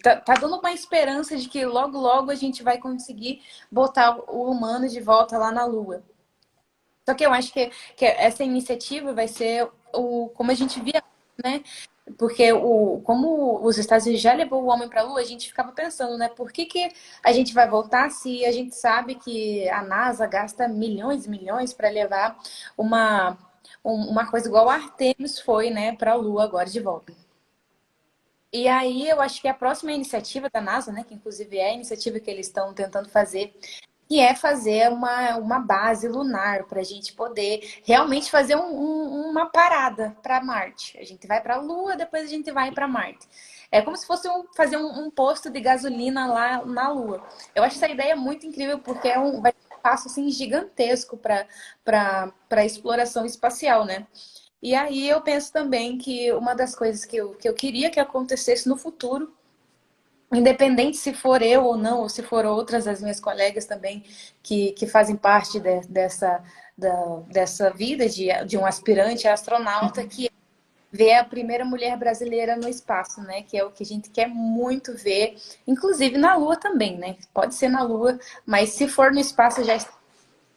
Speaker 2: Tá dando uma esperança de que logo, logo a gente vai conseguir botar o humano de volta lá na Lua. Só que eu acho que essa iniciativa vai ser como a gente via, né? Porque como os Estados Unidos já levou o homem para a Lua, a gente ficava pensando, né? Por que a gente vai voltar se a gente sabe que a NASA gasta milhões e milhões para levar uma, uma coisa igual a Artemis foi, né, para a Lua agora de volta. E aí eu acho que a próxima iniciativa da NASA, né, que inclusive é a iniciativa que eles estão tentando fazer, que é fazer uma base lunar para a gente poder realmente fazer uma parada para Marte. A gente vai para a Lua, depois a gente vai para Marte. É como se fosse fazer um posto de gasolina lá na Lua. Eu acho essa ideia muito incrível porque vai ser um passo assim, gigantesco para a exploração espacial, né? E aí eu penso também que uma das coisas que eu queria que acontecesse no futuro, independente se for eu ou não, ou se for outras das minhas colegas também que fazem parte dessa vida de um aspirante a astronauta, que é ver a primeira mulher brasileira no espaço, né? Que é o que a gente quer muito ver, inclusive na Lua também, né? Pode ser na Lua, mas se for no espaço, já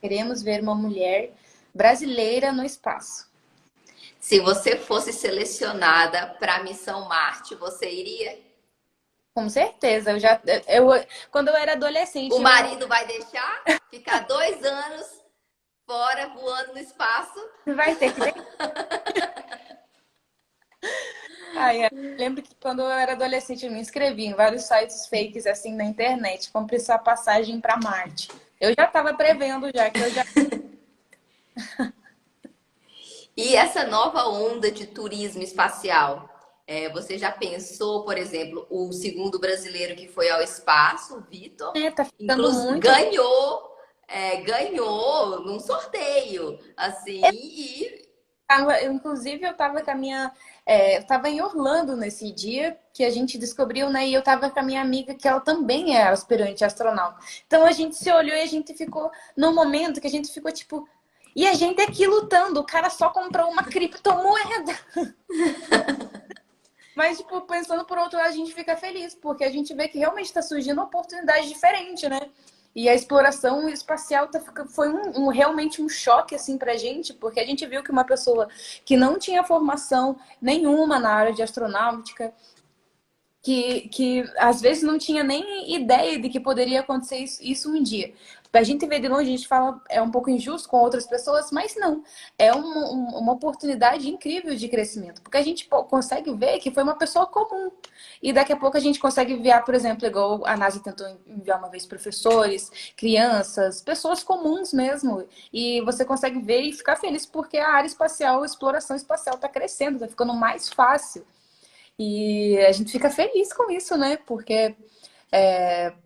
Speaker 2: queremos ver uma mulher brasileira no espaço.
Speaker 1: Se você fosse selecionada para a missão Marte, você iria?
Speaker 2: Com certeza, quando eu era
Speaker 1: O
Speaker 2: adolescente,
Speaker 1: marido vai deixar ficar 2 anos fora voando no espaço?
Speaker 2: vai ter que. Ai, lembro que quando eu era adolescente, eu me inscrevi em vários sites fakes assim na internet, comprei sua passagem para Marte. Eu já estava prevendo já que eu já.
Speaker 1: E essa nova onda de turismo espacial, você já pensou, por exemplo, o segundo brasileiro que foi ao espaço, o Vitor,
Speaker 2: Tá ficando muito.
Speaker 1: ganhou num sorteio, assim, e
Speaker 2: Inclusive, eu estava com a minha. Eu estava em Orlando nesse dia que a gente descobriu, né? E eu estava com a minha amiga, que ela também é aspirante astronauta. Então a gente se olhou e a gente ficou num momento que a gente ficou tipo. E a gente aqui lutando, o cara só comprou uma criptomoeda. Mas, tipo, pensando por outro lado, a gente fica feliz, porque a gente vê que realmente está surgindo uma oportunidade diferente, né? E a exploração espacial foi realmente um choque, assim, pra gente, porque a gente viu que uma pessoa que não tinha formação nenhuma na área de astronáutica, que às vezes não tinha nem ideia de que poderia acontecer isso um dia. A gente vê de longe, a gente fala, é um pouco injusto com outras pessoas, mas não. É uma oportunidade incrível de crescimento, porque a gente consegue ver que foi uma pessoa comum. E daqui a pouco a gente consegue enviar, por exemplo, igual a NASA tentou enviar uma vez professores, crianças, pessoas comuns mesmo. E você consegue ver e ficar feliz porque a área espacial, a exploração espacial está crescendo, está ficando mais fácil. E a gente fica feliz com isso, né? Porque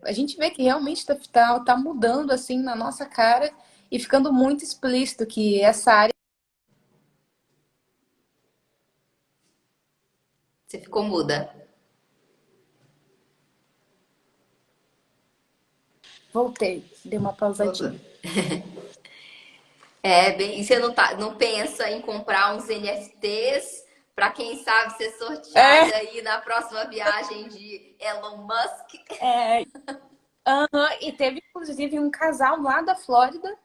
Speaker 2: a gente vê que realmente tá mudando assim na nossa cara e ficando muito explícito que essa área.
Speaker 1: você ficou muda.
Speaker 2: Voltei, dei uma
Speaker 1: Voltou.
Speaker 2: pausadinha.
Speaker 1: E você não pensa em comprar uns NFTs para quem sabe ser
Speaker 2: É,
Speaker 1: sorteada aí na próxima viagem de Elon Musk?
Speaker 2: é, e teve inclusive um casal lá da Flórida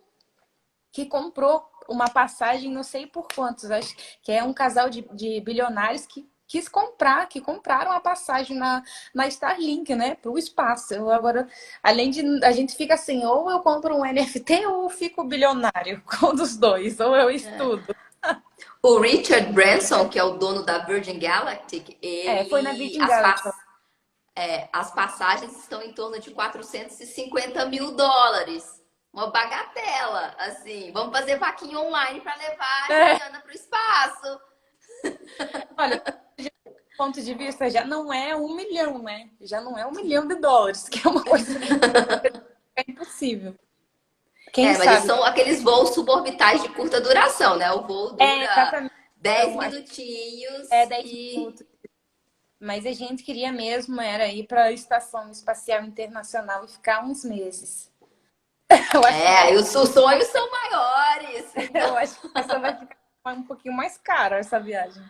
Speaker 2: que comprou uma passagem, não sei por quantos, acho que é um casal de bilionários que que compraram a passagem na Starlink, né, para o espaço. Eu agora, além de a gente fica assim, ou eu compro um NFT ou eu fico bilionário, qual dos dois, ou eu estudo.
Speaker 1: O Richard Branson, que é o dono da Virgin Galactic,
Speaker 2: Foi na Virgin Galactic.
Speaker 1: as passagens estão em torno de 450 mil dólares. Uma bagatela, assim. Vamos fazer vaquinha online para levar a Juliana para o espaço.
Speaker 2: Olha, de ponto de vista, já não é 1 milhão, né? Já não é US$ 1 milhão, que é uma coisa que é impossível. Quem
Speaker 1: Mas eles
Speaker 2: sabe?
Speaker 1: são aqueles voos suborbitais de curta duração, né? O voo dura
Speaker 2: Exatamente.
Speaker 1: 10
Speaker 2: Então, 10
Speaker 1: minutinhos.
Speaker 2: minutos. Mas a gente queria mesmo era ir para a Estação Espacial Internacional e ficar uns meses. Eu acho que
Speaker 1: E os sonhos são maiores.
Speaker 2: essa vai ficar um pouquinho mais cara, essa viagem.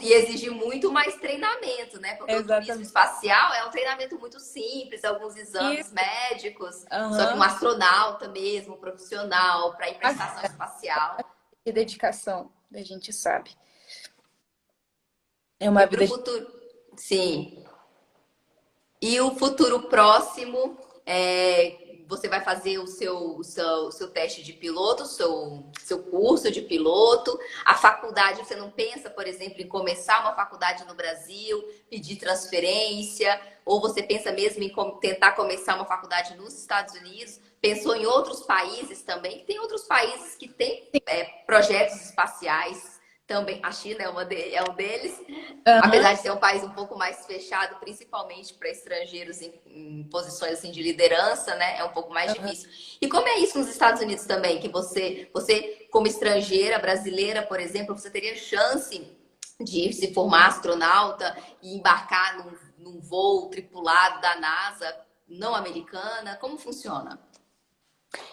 Speaker 1: E exige muito mais treinamento, né? Porque o turismo
Speaker 2: Exatamente.
Speaker 1: espacial é um treinamento muito simples, alguns exames
Speaker 2: Isso.
Speaker 1: médicos, só que um
Speaker 2: Aham.
Speaker 1: astronauta mesmo, um profissional, para ir para a estação espacial.
Speaker 2: De dedicação, a gente sabe. É
Speaker 1: E
Speaker 2: uma
Speaker 1: para o
Speaker 2: vida.
Speaker 1: futuro, sim. E o futuro próximo, você vai fazer o seu teste de piloto, seu curso de piloto. A faculdade, você não pensa, por exemplo, em começar uma faculdade no Brasil, pedir transferência, ou você pensa mesmo em tentar começar uma faculdade nos Estados Unidos? Pensou em outros países também? Tem outros países que têm projetos espaciais também. A China é um deles.
Speaker 2: Aham.
Speaker 1: Apesar de ser um país um pouco mais fechado, principalmente para estrangeiros em posições assim, de liderança, né? É um pouco mais difícil. E como é isso nos Estados Unidos também? Que você como estrangeira, brasileira, por exemplo, você teria chance de se formar astronauta e embarcar num voo tripulado da NASA não americana? Como funciona?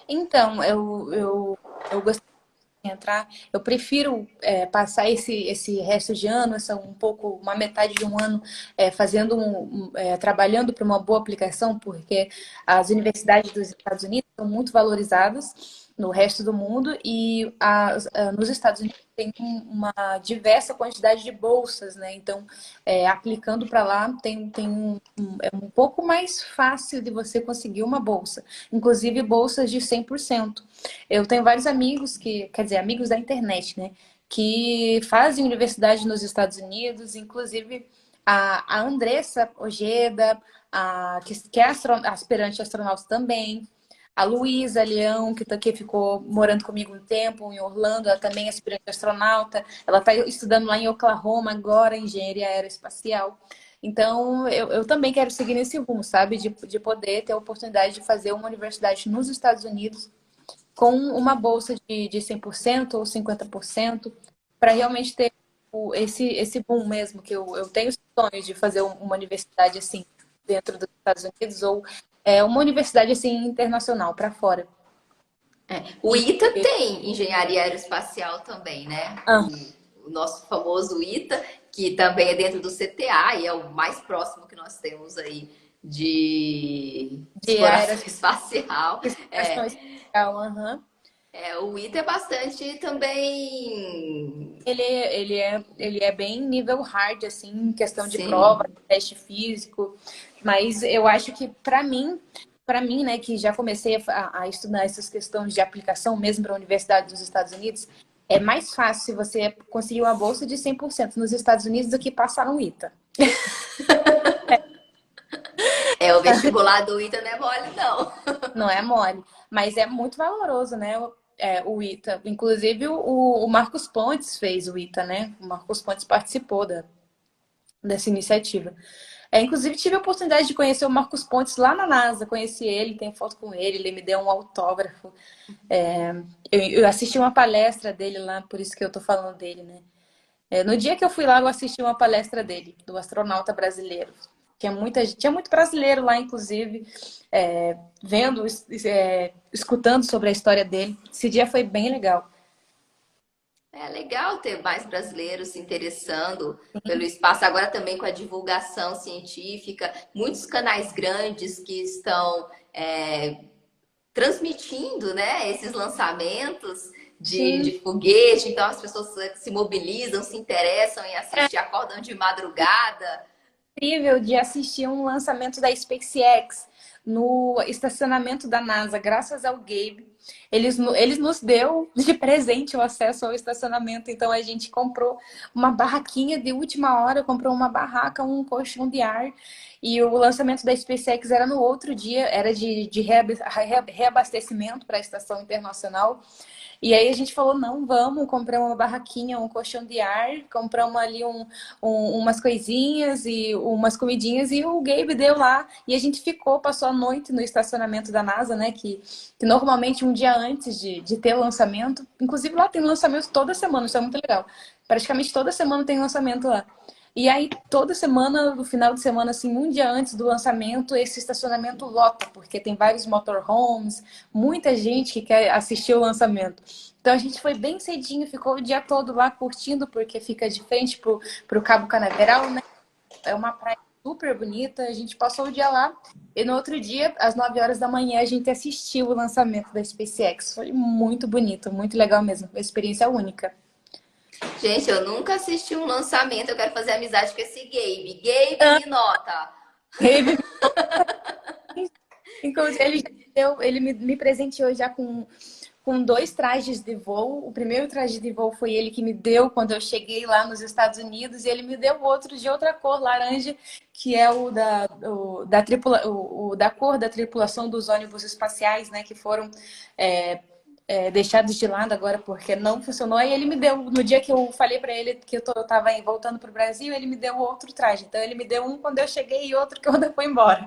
Speaker 2: Então, eu gostaria entrar. Eu prefiro passar esse resto de ano, uma metade de um ano trabalhando para uma boa aplicação, porque as universidades dos Estados Unidos são muito valorizadas no resto do mundo e nos Estados Unidos tem uma diversa quantidade de bolsas, né? Então, aplicando para lá é um pouco mais fácil de você conseguir uma bolsa, inclusive bolsas de 100%. Eu tenho vários amigos quer dizer, amigos da internet, né? Que fazem universidade nos Estados Unidos, inclusive a Andressa Ojeda, que é aspirante astronauta também. A Luísa Leão, que ficou morando comigo um tempo em Orlando, ela também é aspirante astronauta. Ela está estudando lá em Oklahoma agora, engenharia aeroespacial. Então, eu também quero seguir nesse rumo, sabe? De poder ter a oportunidade de fazer uma universidade nos Estados Unidos com uma bolsa de 100% ou 50%, para realmente ter esse boom mesmo, que eu tenho sonhos de fazer uma universidade assim dentro dos Estados Unidos ou uma universidade assim internacional para fora.
Speaker 1: O ITA tem engenharia aeroespacial também, né?
Speaker 2: Ah,
Speaker 1: O nosso famoso ITA, que também é dentro do CTA e é o mais próximo que nós temos aí de
Speaker 2: de
Speaker 1: exploração espacial.
Speaker 2: aeroespacial espacial, aham.
Speaker 1: O ITA é bastante também.
Speaker 2: Ele é bem nível hard, assim, em questão de prova,
Speaker 1: Sim.
Speaker 2: teste físico, mas eu acho que para mim, né, que já comecei a estudar essas questões de aplicação mesmo para a Universidade dos Estados Unidos, é mais fácil você conseguir uma bolsa de 100% nos Estados Unidos do que passar no ITA.
Speaker 1: O vestibular do ITA não é mole, não.
Speaker 2: Não é mole, mas é muito valoroso, né? O ITA. Inclusive, o Marcos Pontes fez o ITA, né? O Marcos Pontes participou dessa iniciativa. Inclusive, tive a oportunidade de conhecer o Marcos Pontes lá na NASA. Conheci ele, tenho foto com ele me deu um autógrafo. Eu assisti uma palestra dele lá, por isso que eu tô falando dele, né? No dia que eu fui lá, eu assisti uma palestra dele, do astronauta brasileiro. Tinha muito brasileiro lá, inclusive, vendo, escutando sobre a história dele. Esse dia foi bem legal.
Speaker 1: É legal ter mais brasileiros se interessando pelo espaço, agora também com a divulgação científica, muitos canais grandes que estão transmitindo, né, esses lançamentos
Speaker 2: Sim,
Speaker 1: de foguete, então as pessoas se mobilizam, se interessam em assistir, acordam de madrugada.
Speaker 2: incrível de assistir um lançamento da SpaceX no estacionamento da NASA, graças ao Gabe. Eles nos deu de presente o acesso ao estacionamento, então a gente comprou uma barraquinha de última hora, comprou uma barraca, um colchão de ar, e o lançamento da SpaceX era no outro dia, era de reabastecimento para a estação internacional. E aí a gente falou, não, vamos, comprar uma barraquinha, um colchão de ar, compramos ali umas coisinhas e umas comidinhas e o Gabe deu lá. E a gente passou a noite no estacionamento da NASA, né? Que normalmente um dia antes de ter o lançamento, inclusive lá tem lançamento toda semana, isso é muito legal. Praticamente toda semana tem lançamento lá. E aí, toda semana, no final de semana, assim, um dia antes do lançamento, esse estacionamento lota, porque tem vários motorhomes, muita gente que quer assistir o lançamento. Então, a gente foi bem cedinho, ficou o dia todo lá curtindo, porque fica de frente pro Cabo Canaveral, né? É uma praia super bonita. A gente passou o dia lá e no outro dia, às 9 horas da manhã, a gente assistiu o lançamento da SpaceX. Foi muito bonito, muito legal mesmo. Uma experiência única.
Speaker 1: Gente, eu nunca assisti um lançamento, eu quero fazer amizade com esse Gabe. Gabe, me nota.
Speaker 2: Inclusive, ele me presenteou já com dois trajes de voo. O primeiro traje de voo foi ele que me deu quando eu cheguei lá nos Estados Unidos, e ele me deu outro de outra cor, laranja, que é da cor da tripulação dos ônibus espaciais, né, que foram deixados de lado agora porque não funcionou. E ele me deu, no dia que eu falei para ele que eu tava voltando para o Brasil, ele me deu outro traje. Então, ele me deu um quando eu cheguei e outro quando eu fui embora.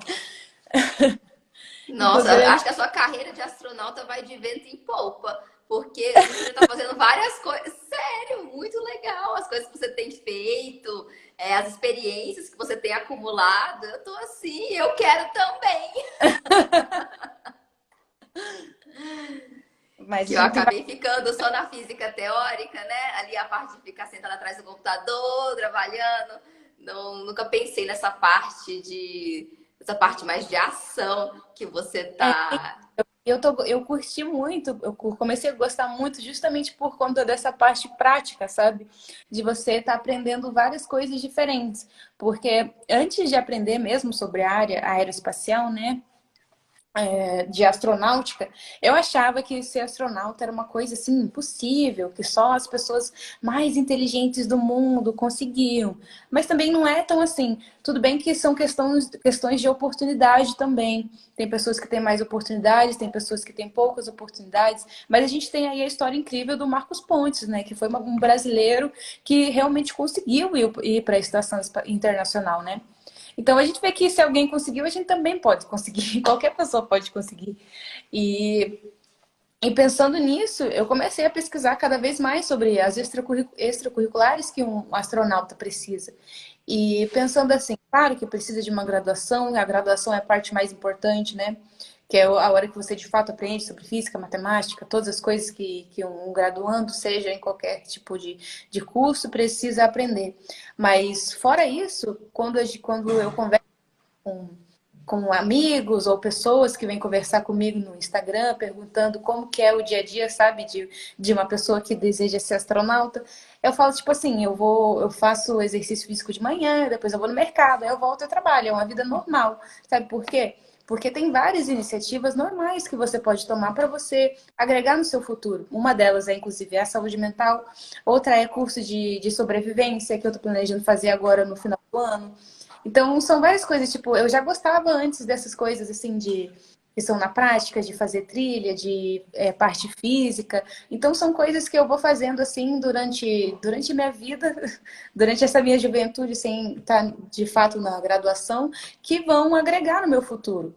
Speaker 1: Nossa,
Speaker 2: Inclusive,
Speaker 1: acho que a sua carreira de astronauta vai de vento em polpa, porque você já está fazendo várias coisas. Sério, muito legal. As coisas que você tem feito, as experiências que você tem acumulado. Eu tô assim, eu quero também.
Speaker 2: Mas
Speaker 1: Que
Speaker 2: a
Speaker 1: eu
Speaker 2: gente tem
Speaker 1: acabei ficando só na física teórica, né? Ali a parte de ficar sentada atrás do computador, trabalhando. Não, nunca pensei essa parte mais de ação que você tá.
Speaker 2: eu curti muito, comecei a gostar muito justamente por conta dessa parte prática, sabe? De você estar aprendendo várias coisas diferentes. Porque antes de aprender mesmo sobre a área aeroespacial, né? De astronáutica, eu achava que ser astronauta era uma coisa assim impossível, que só as pessoas mais inteligentes do mundo conseguiam. Mas também não é tão assim. Tudo bem que são questões de oportunidade também. Tem pessoas que têm mais oportunidades, tem pessoas que têm poucas oportunidades, mas a gente tem aí a história incrível do Marcos Pontes, né, que foi um brasileiro que realmente conseguiu ir para a estação internacional, né? Então a gente vê que se alguém conseguiu, a gente também pode conseguir. Qualquer pessoa pode conseguir. E, e pensando nisso, eu comecei a pesquisar cada vez mais sobre as extracurriculares que um astronauta precisa. E pensando assim, claro que precisa de uma graduação, a graduação é a parte mais importante, né? Que é a hora que você de fato aprende sobre física, matemática, todas as coisas que um graduando, seja em qualquer tipo de curso, precisa aprender. Mas fora isso, quando eu converso com amigos ou pessoas que vêm conversar comigo no Instagram, perguntando como que é o dia a dia, sabe, de uma pessoa que deseja ser astronauta. Eu falo, tipo assim, eu faço exercício físico de manhã, depois eu vou no mercado, aí eu volto ao trabalho, é uma vida normal. Sabe por quê? Porque tem várias iniciativas normais que você pode tomar para você agregar no seu futuro. Uma delas é, inclusive, a saúde mental. Outra é curso de sobrevivência, que eu estou planejando fazer agora no final do ano. Então, são várias coisas, tipo, eu já gostava antes dessas coisas, assim, que são na prática, de fazer trilha, de parte física. Então, são coisas que eu vou fazendo, assim, durante minha vida, durante essa minha juventude, sem estar, de fato, na graduação, que vão agregar no meu futuro.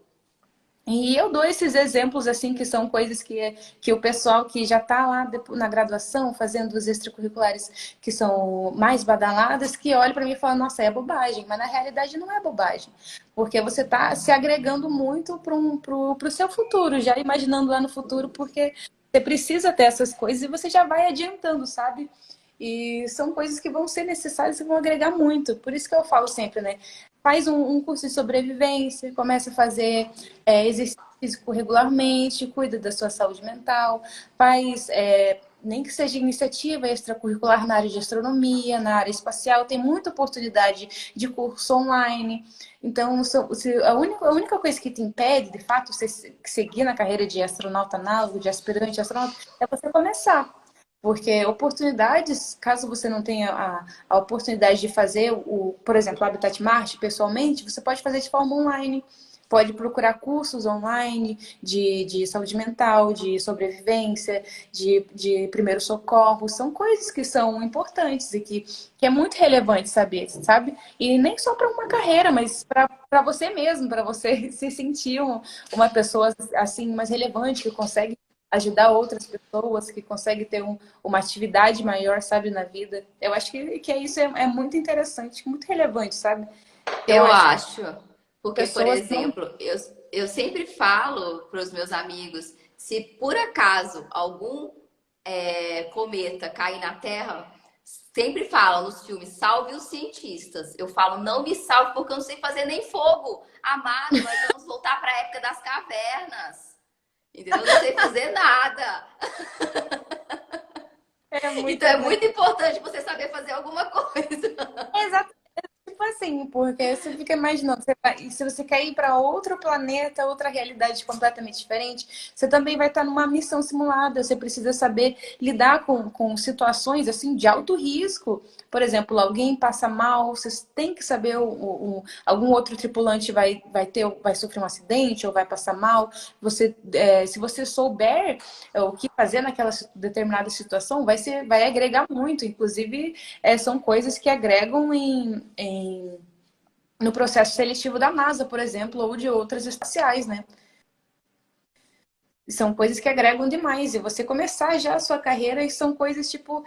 Speaker 2: E eu dou esses exemplos, assim, que são coisas que o pessoal que já está lá na graduação, fazendo os extracurriculares que são mais badaladas, que olha para mim e fala, nossa, é bobagem. Mas na realidade não é bobagem. Porque você está se agregando muito pro seu futuro, já imaginando lá no futuro, porque você precisa ter essas coisas e você já vai adiantando, sabe? E são coisas que vão ser necessárias e vão agregar muito. Por isso que eu falo sempre, né? Faz um curso de sobrevivência, começa a fazer exercício físico regularmente, cuida da sua saúde mental, faz, nem que seja iniciativa extracurricular na área de astronomia, na área espacial, tem muita oportunidade de curso online. Então, a única coisa que te impede, de fato, você seguir na carreira de astronauta análogo, de aspirante astronauta, é você começar. Porque oportunidades, caso você não tenha a oportunidade de fazer, por exemplo, o Habitat Marte pessoalmente, você pode fazer de forma online. Pode procurar cursos online de saúde mental, de sobrevivência, de primeiro socorro. São coisas que são importantes e que é muito relevante saber, sabe? E nem só para uma carreira, mas para você mesmo, para você se sentir uma pessoa assim mais relevante, que consegue ajudar outras pessoas, que consegue ter uma atividade maior, sabe, na vida. Eu acho que isso é muito interessante, muito relevante, sabe? Eu
Speaker 1: Eu
Speaker 2: acho que
Speaker 1: acho, porque, por
Speaker 2: pessoas não.
Speaker 1: exemplo, eu sempre falo para os meus amigos, se por acaso algum cometa cair na Terra, sempre falam nos filmes, salve os cientistas. Eu falo, não me salve porque eu não sei fazer nem fogo. Amado, nós vamos voltar para a época das cavernas. Entendeu? Eu não sei fazer nada.
Speaker 2: É muito.
Speaker 1: Então é muito importante você saber fazer alguma coisa.
Speaker 2: Exato. Tipo assim, porque você fica imaginando, se você quer ir para outro planeta, outra realidade completamente diferente, você também vai estar numa missão simulada. Você precisa saber lidar com situações assim de alto risco. Por exemplo, alguém passa mal, você tem que saber algum outro tripulante vai sofrer um acidente ou vai passar mal. Se você souber o que fazer naquela determinada situação, vai agregar muito. Inclusive, são coisas que agregam no processo seletivo da NASA, por exemplo, ou de outras espaciais, né? São coisas que agregam demais. E você começar já a sua carreira e são coisas tipo.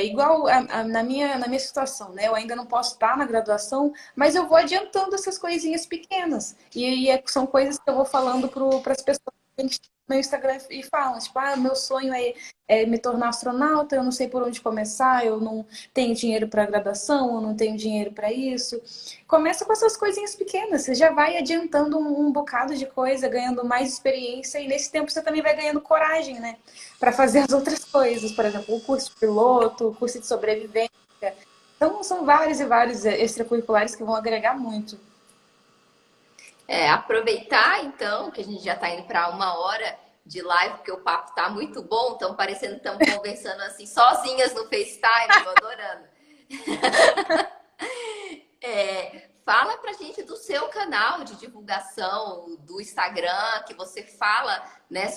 Speaker 2: Igual na minha situação, né? Eu ainda não posso estar na graduação, mas eu vou adiantando essas coisinhas pequenas. E são coisas que eu vou falando para as pessoas meu Instagram e falam, tipo, meu sonho é me tornar astronauta, eu não sei por onde começar, eu não tenho dinheiro para graduação, eu não tenho dinheiro para isso. Começa com essas coisinhas pequenas, você já vai adiantando um bocado de coisa, ganhando mais experiência, e nesse tempo você também vai ganhando coragem, né, para fazer as outras coisas, por exemplo, o curso de piloto, o curso de sobrevivência. Então, são vários e vários extracurriculares que vão agregar muito.
Speaker 1: Aproveitar então que a gente já está indo para 1 hora de live, porque o papo tá muito bom, estão parecendo que estamos conversando assim sozinhas no FaceTime, tô adorando. Fala pra gente do seu canal de divulgação do Instagram, que você fala, né,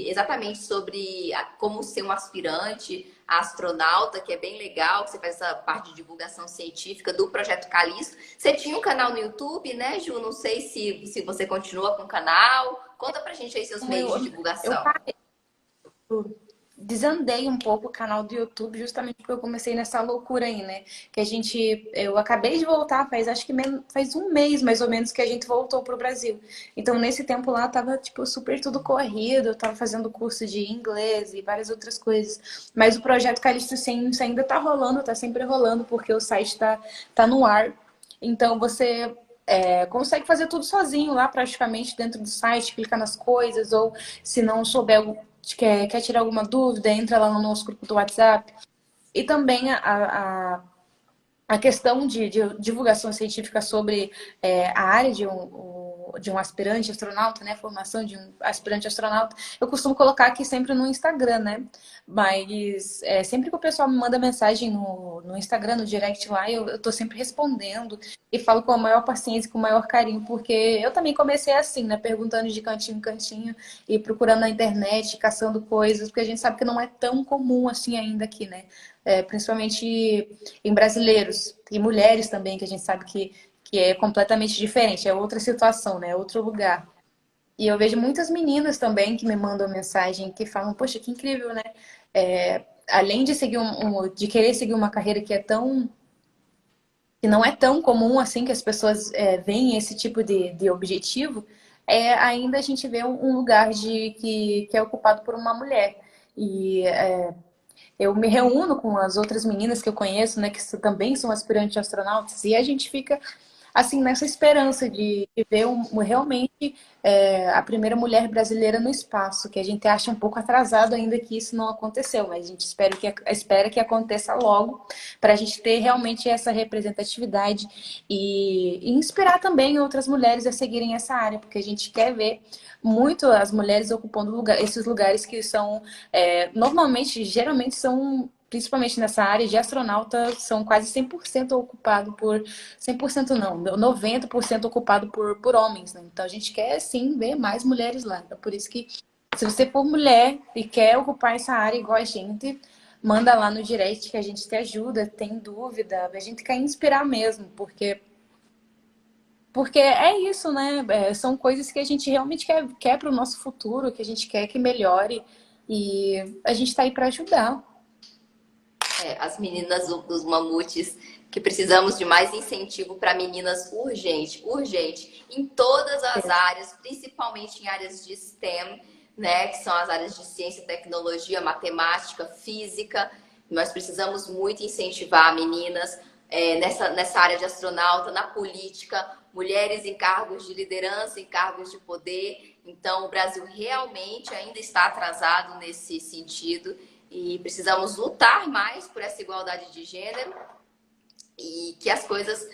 Speaker 1: exatamente sobre como ser um aspirante a astronauta, que é bem legal, que você faz essa parte de divulgação científica do Projeto Calisto. Você tinha um canal no YouTube, né, Ju? Não sei se você continua com o canal. Conta pra gente aí seus meios de
Speaker 2: Eu
Speaker 1: divulgação.
Speaker 2: parei, desandei um pouco o canal do YouTube justamente porque eu comecei nessa loucura aí, né? Eu acabei de voltar, acho que faz um mês mais ou menos que a gente voltou pro Brasil. Então nesse tempo lá tava tipo super tudo corrido, eu tava fazendo curso de inglês e várias outras coisas. Mas o projeto Calixto Sense ainda tá rolando, tá sempre rolando porque o site tá no ar. Então você consegue fazer tudo sozinho lá praticamente dentro do site, clicar nas coisas ou se não souber quer tirar alguma dúvida, entra lá no nosso grupo do WhatsApp. E também a questão de divulgação científica sobre a área de um aspirante astronauta, né? Formação de um aspirante astronauta, eu costumo colocar aqui sempre no Instagram, né? Mas sempre que o pessoal me manda mensagem no Instagram, no direct lá, eu tô sempre respondendo e falo com a maior paciência, com o maior carinho, porque eu também comecei assim, né? Perguntando de cantinho em cantinho e procurando na internet, caçando coisas, porque a gente sabe que não é tão comum assim ainda aqui, né? Principalmente em brasileiros e mulheres também, que a gente sabe que é completamente diferente, é outra situação, né? É outro lugar. E eu vejo muitas meninas também que me mandam mensagem que falam, poxa, que incrível, né? Além de de querer seguir uma carreira que não é tão comum assim, que as pessoas veem esse tipo de objetivo, ainda a gente vê um lugar que é ocupado por uma mulher. E eu me reúno com as outras meninas que eu conheço, né, que também são aspirantes astronautas, e a gente fica assim nessa esperança de ver realmente a primeira mulher brasileira no espaço, que a gente acha um pouco atrasado ainda que isso não aconteceu, mas a gente espera que aconteça logo para a gente ter realmente essa representatividade e inspirar também outras mulheres a seguirem essa área, porque a gente quer ver muito as mulheres ocupando esses lugares que são normalmente, geralmente são, principalmente nessa área de astronauta, são quase 100% ocupado por, 100% não, 90% ocupado por homens, né? Então a gente quer sim ver mais mulheres lá. Então por isso que se você for mulher e quer ocupar essa área igual a gente, manda lá no direct que a gente te ajuda, tem dúvida, a gente quer inspirar mesmo, porque é isso, né? São coisas que a gente realmente quer para o nosso futuro, que a gente quer que melhore. E a gente está aí para ajudar.
Speaker 1: As meninas dos mamutes, que precisamos de mais incentivo para meninas urgente, urgente, em todas as áreas, principalmente em áreas de STEM, né, que são as áreas de ciência, tecnologia, matemática, física. Nós precisamos muito incentivar meninas nessa área de astronauta, na política, mulheres em cargos de liderança, em cargos de poder. Então, o Brasil realmente ainda está atrasado nesse sentido e precisamos lutar mais por essa igualdade de gênero e que as coisas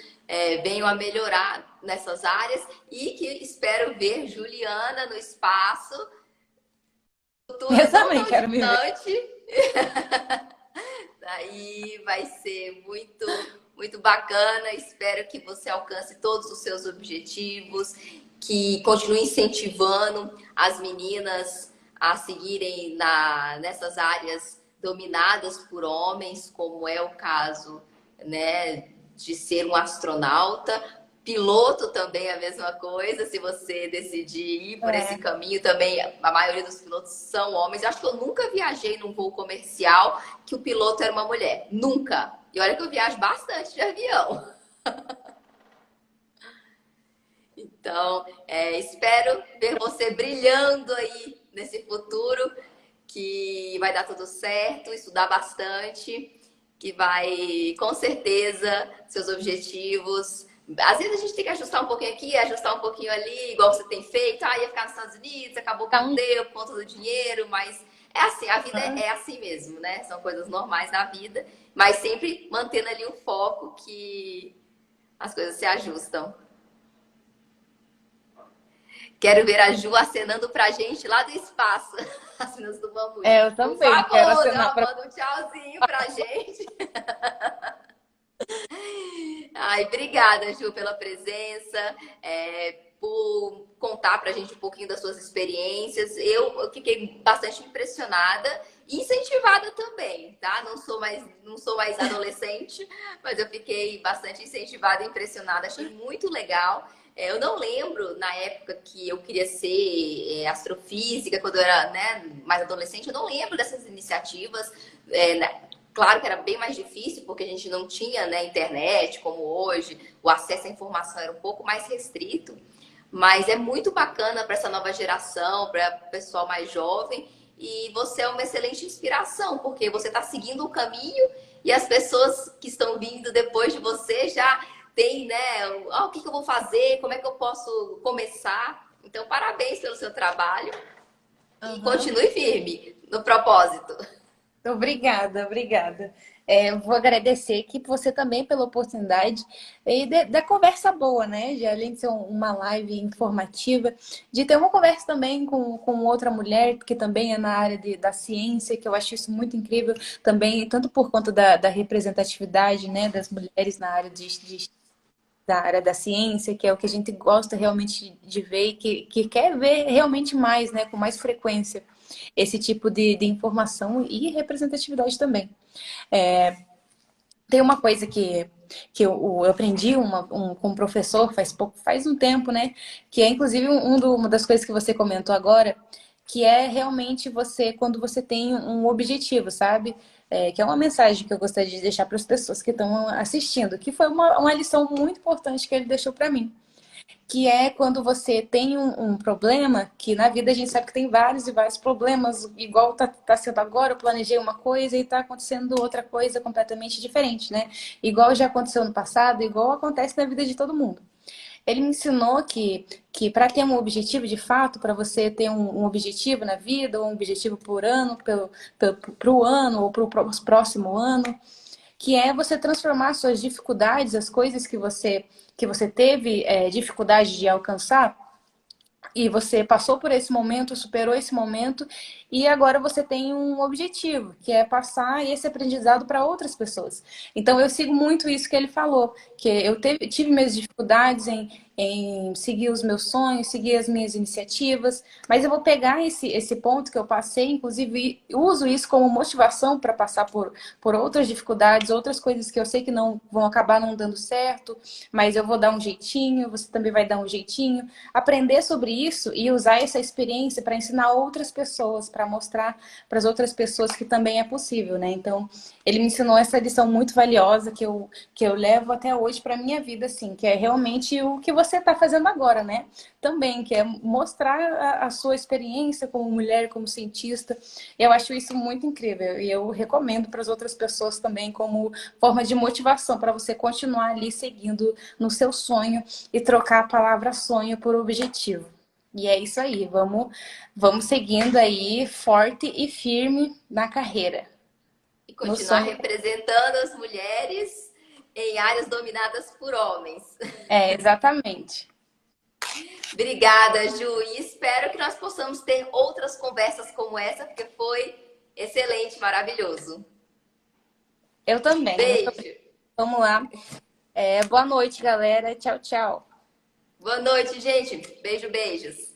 Speaker 1: venham a melhorar nessas áreas e que espero ver Juliana no espaço, futuro
Speaker 2: Eu
Speaker 1: não
Speaker 2: também
Speaker 1: tão
Speaker 2: quero me ver.
Speaker 1: distante. Daí vai ser muito, muito bacana. Espero que você alcance todos os seus objetivos, que continue incentivando as meninas a seguirem nessas áreas dominadas por homens, como é o caso, né, de ser um astronauta. Piloto também é a mesma coisa, se você decidir ir por esse caminho também, a maioria dos pilotos são homens. Eu acho que eu nunca viajei num voo comercial que o piloto era uma mulher. Nunca. E olha que eu viajo bastante de avião. Então, espero ver você brilhando aí nesse futuro, que vai dar tudo certo, estudar bastante, que vai, com certeza, seus objetivos. Às vezes a gente tem que ajustar um pouquinho aqui, ajustar um pouquinho ali, igual você tem feito. Ah, ia ficar nos Estados Unidos, acabou que não deu por conta do dinheiro, mas é assim, a vida é assim mesmo, né? São coisas normais da vida, mas sempre mantendo ali o foco que as coisas se ajustam. Quero ver a Ju acenando pra gente lá do espaço, as meninas do Mamute.
Speaker 2: Eu
Speaker 1: Por
Speaker 2: também quero
Speaker 1: favor,
Speaker 2: acenar para.
Speaker 1: manda um tchauzinho pra gente. Ai, obrigada, Ju, pela presença, por contar pra gente um pouquinho das suas experiências. Eu fiquei bastante impressionada e incentivada também, tá? Não sou mais adolescente, mas eu fiquei bastante incentivada e impressionada. Achei muito legal. Eu não lembro, na época que eu queria ser astrofísica, quando eu era, né, mais adolescente, eu não lembro dessas iniciativas. Claro que era bem mais difícil, porque a gente não tinha, né, internet como hoje, o acesso à informação era um pouco mais restrito, mas é muito bacana para essa nova geração, para o pessoal mais jovem, e você é uma excelente inspiração, porque você está seguindo o caminho e as pessoas que estão vindo depois de você já têm, né, o que eu vou fazer, como é que eu posso começar. Então, parabéns pelo seu trabalho e
Speaker 2: Uhum.
Speaker 1: continue firme no propósito.
Speaker 2: Obrigada, obrigada. Eu vou agradecer aqui você também pela oportunidade e da conversa boa, né? De além de ser uma live informativa, de ter uma conversa também com outra mulher, que também é na área da ciência, que eu acho isso muito incrível também, tanto por conta da representatividade, né, das mulheres na área da área da ciência, que é o que a gente gosta realmente de ver e que quer ver realmente mais, né, com mais frequência, esse tipo de informação e representatividade também. Tem uma coisa que eu aprendi com um professor faz um tempo, né? Que é inclusive uma das coisas que você comentou agora, que é realmente você, quando você tem um objetivo, sabe? Que é uma mensagem que eu gostaria de deixar para as pessoas que estão assistindo, que foi uma lição muito importante que ele deixou para mim, que é quando você tem um problema, que na vida a gente sabe que tem vários e vários problemas, igual tá sendo agora, eu planejei uma coisa e tá acontecendo outra coisa completamente diferente, né? Igual já aconteceu no passado, igual acontece na vida de todo mundo. Ele me ensinou que para ter um objetivo de fato, para você ter um objetivo na vida, ou um objetivo por ano, para o ano ou para o próximo ano, que é você transformar suas dificuldades, as coisas que você teve dificuldade de alcançar, e você passou por esse momento, superou esse momento, e agora você tem um objetivo, que é passar esse aprendizado para outras pessoas. Então eu sigo muito isso que ele falou, que eu tive minhas dificuldades em seguir os meus sonhos, seguir as minhas iniciativas, mas eu vou pegar esse ponto que eu passei, inclusive uso isso como motivação para passar por outras dificuldades, outras coisas que eu sei que não vão acabar não dando certo, mas eu vou dar um jeitinho, você também vai dar um jeitinho, aprender sobre isso e usar essa experiência para ensinar outras pessoas, para mostrar para as outras pessoas que também é possível, né? Então, ele me ensinou essa lição muito valiosa que eu levo até hoje para minha vida, assim, que é realmente o que você está fazendo agora, né? Também, que é mostrar a sua experiência como mulher, como cientista. Eu acho isso muito incrível e eu recomendo para as outras pessoas também como forma de motivação para você continuar ali seguindo no seu sonho e trocar a palavra sonho por objetivo. E é isso aí, vamos seguindo aí forte e firme na carreira,
Speaker 1: E
Speaker 2: no
Speaker 1: continuar
Speaker 2: sonho.
Speaker 1: representando as mulheres em áreas dominadas por homens.
Speaker 2: Exatamente.
Speaker 1: Obrigada, Ju, e espero que nós possamos ter outras conversas como essa, porque foi excelente, maravilhoso.
Speaker 2: Eu também. Muito obrigada.
Speaker 1: Beijo.
Speaker 2: Vamos lá. Boa noite, galera. Tchau, tchau.
Speaker 1: Boa noite, gente. Beijo, beijos.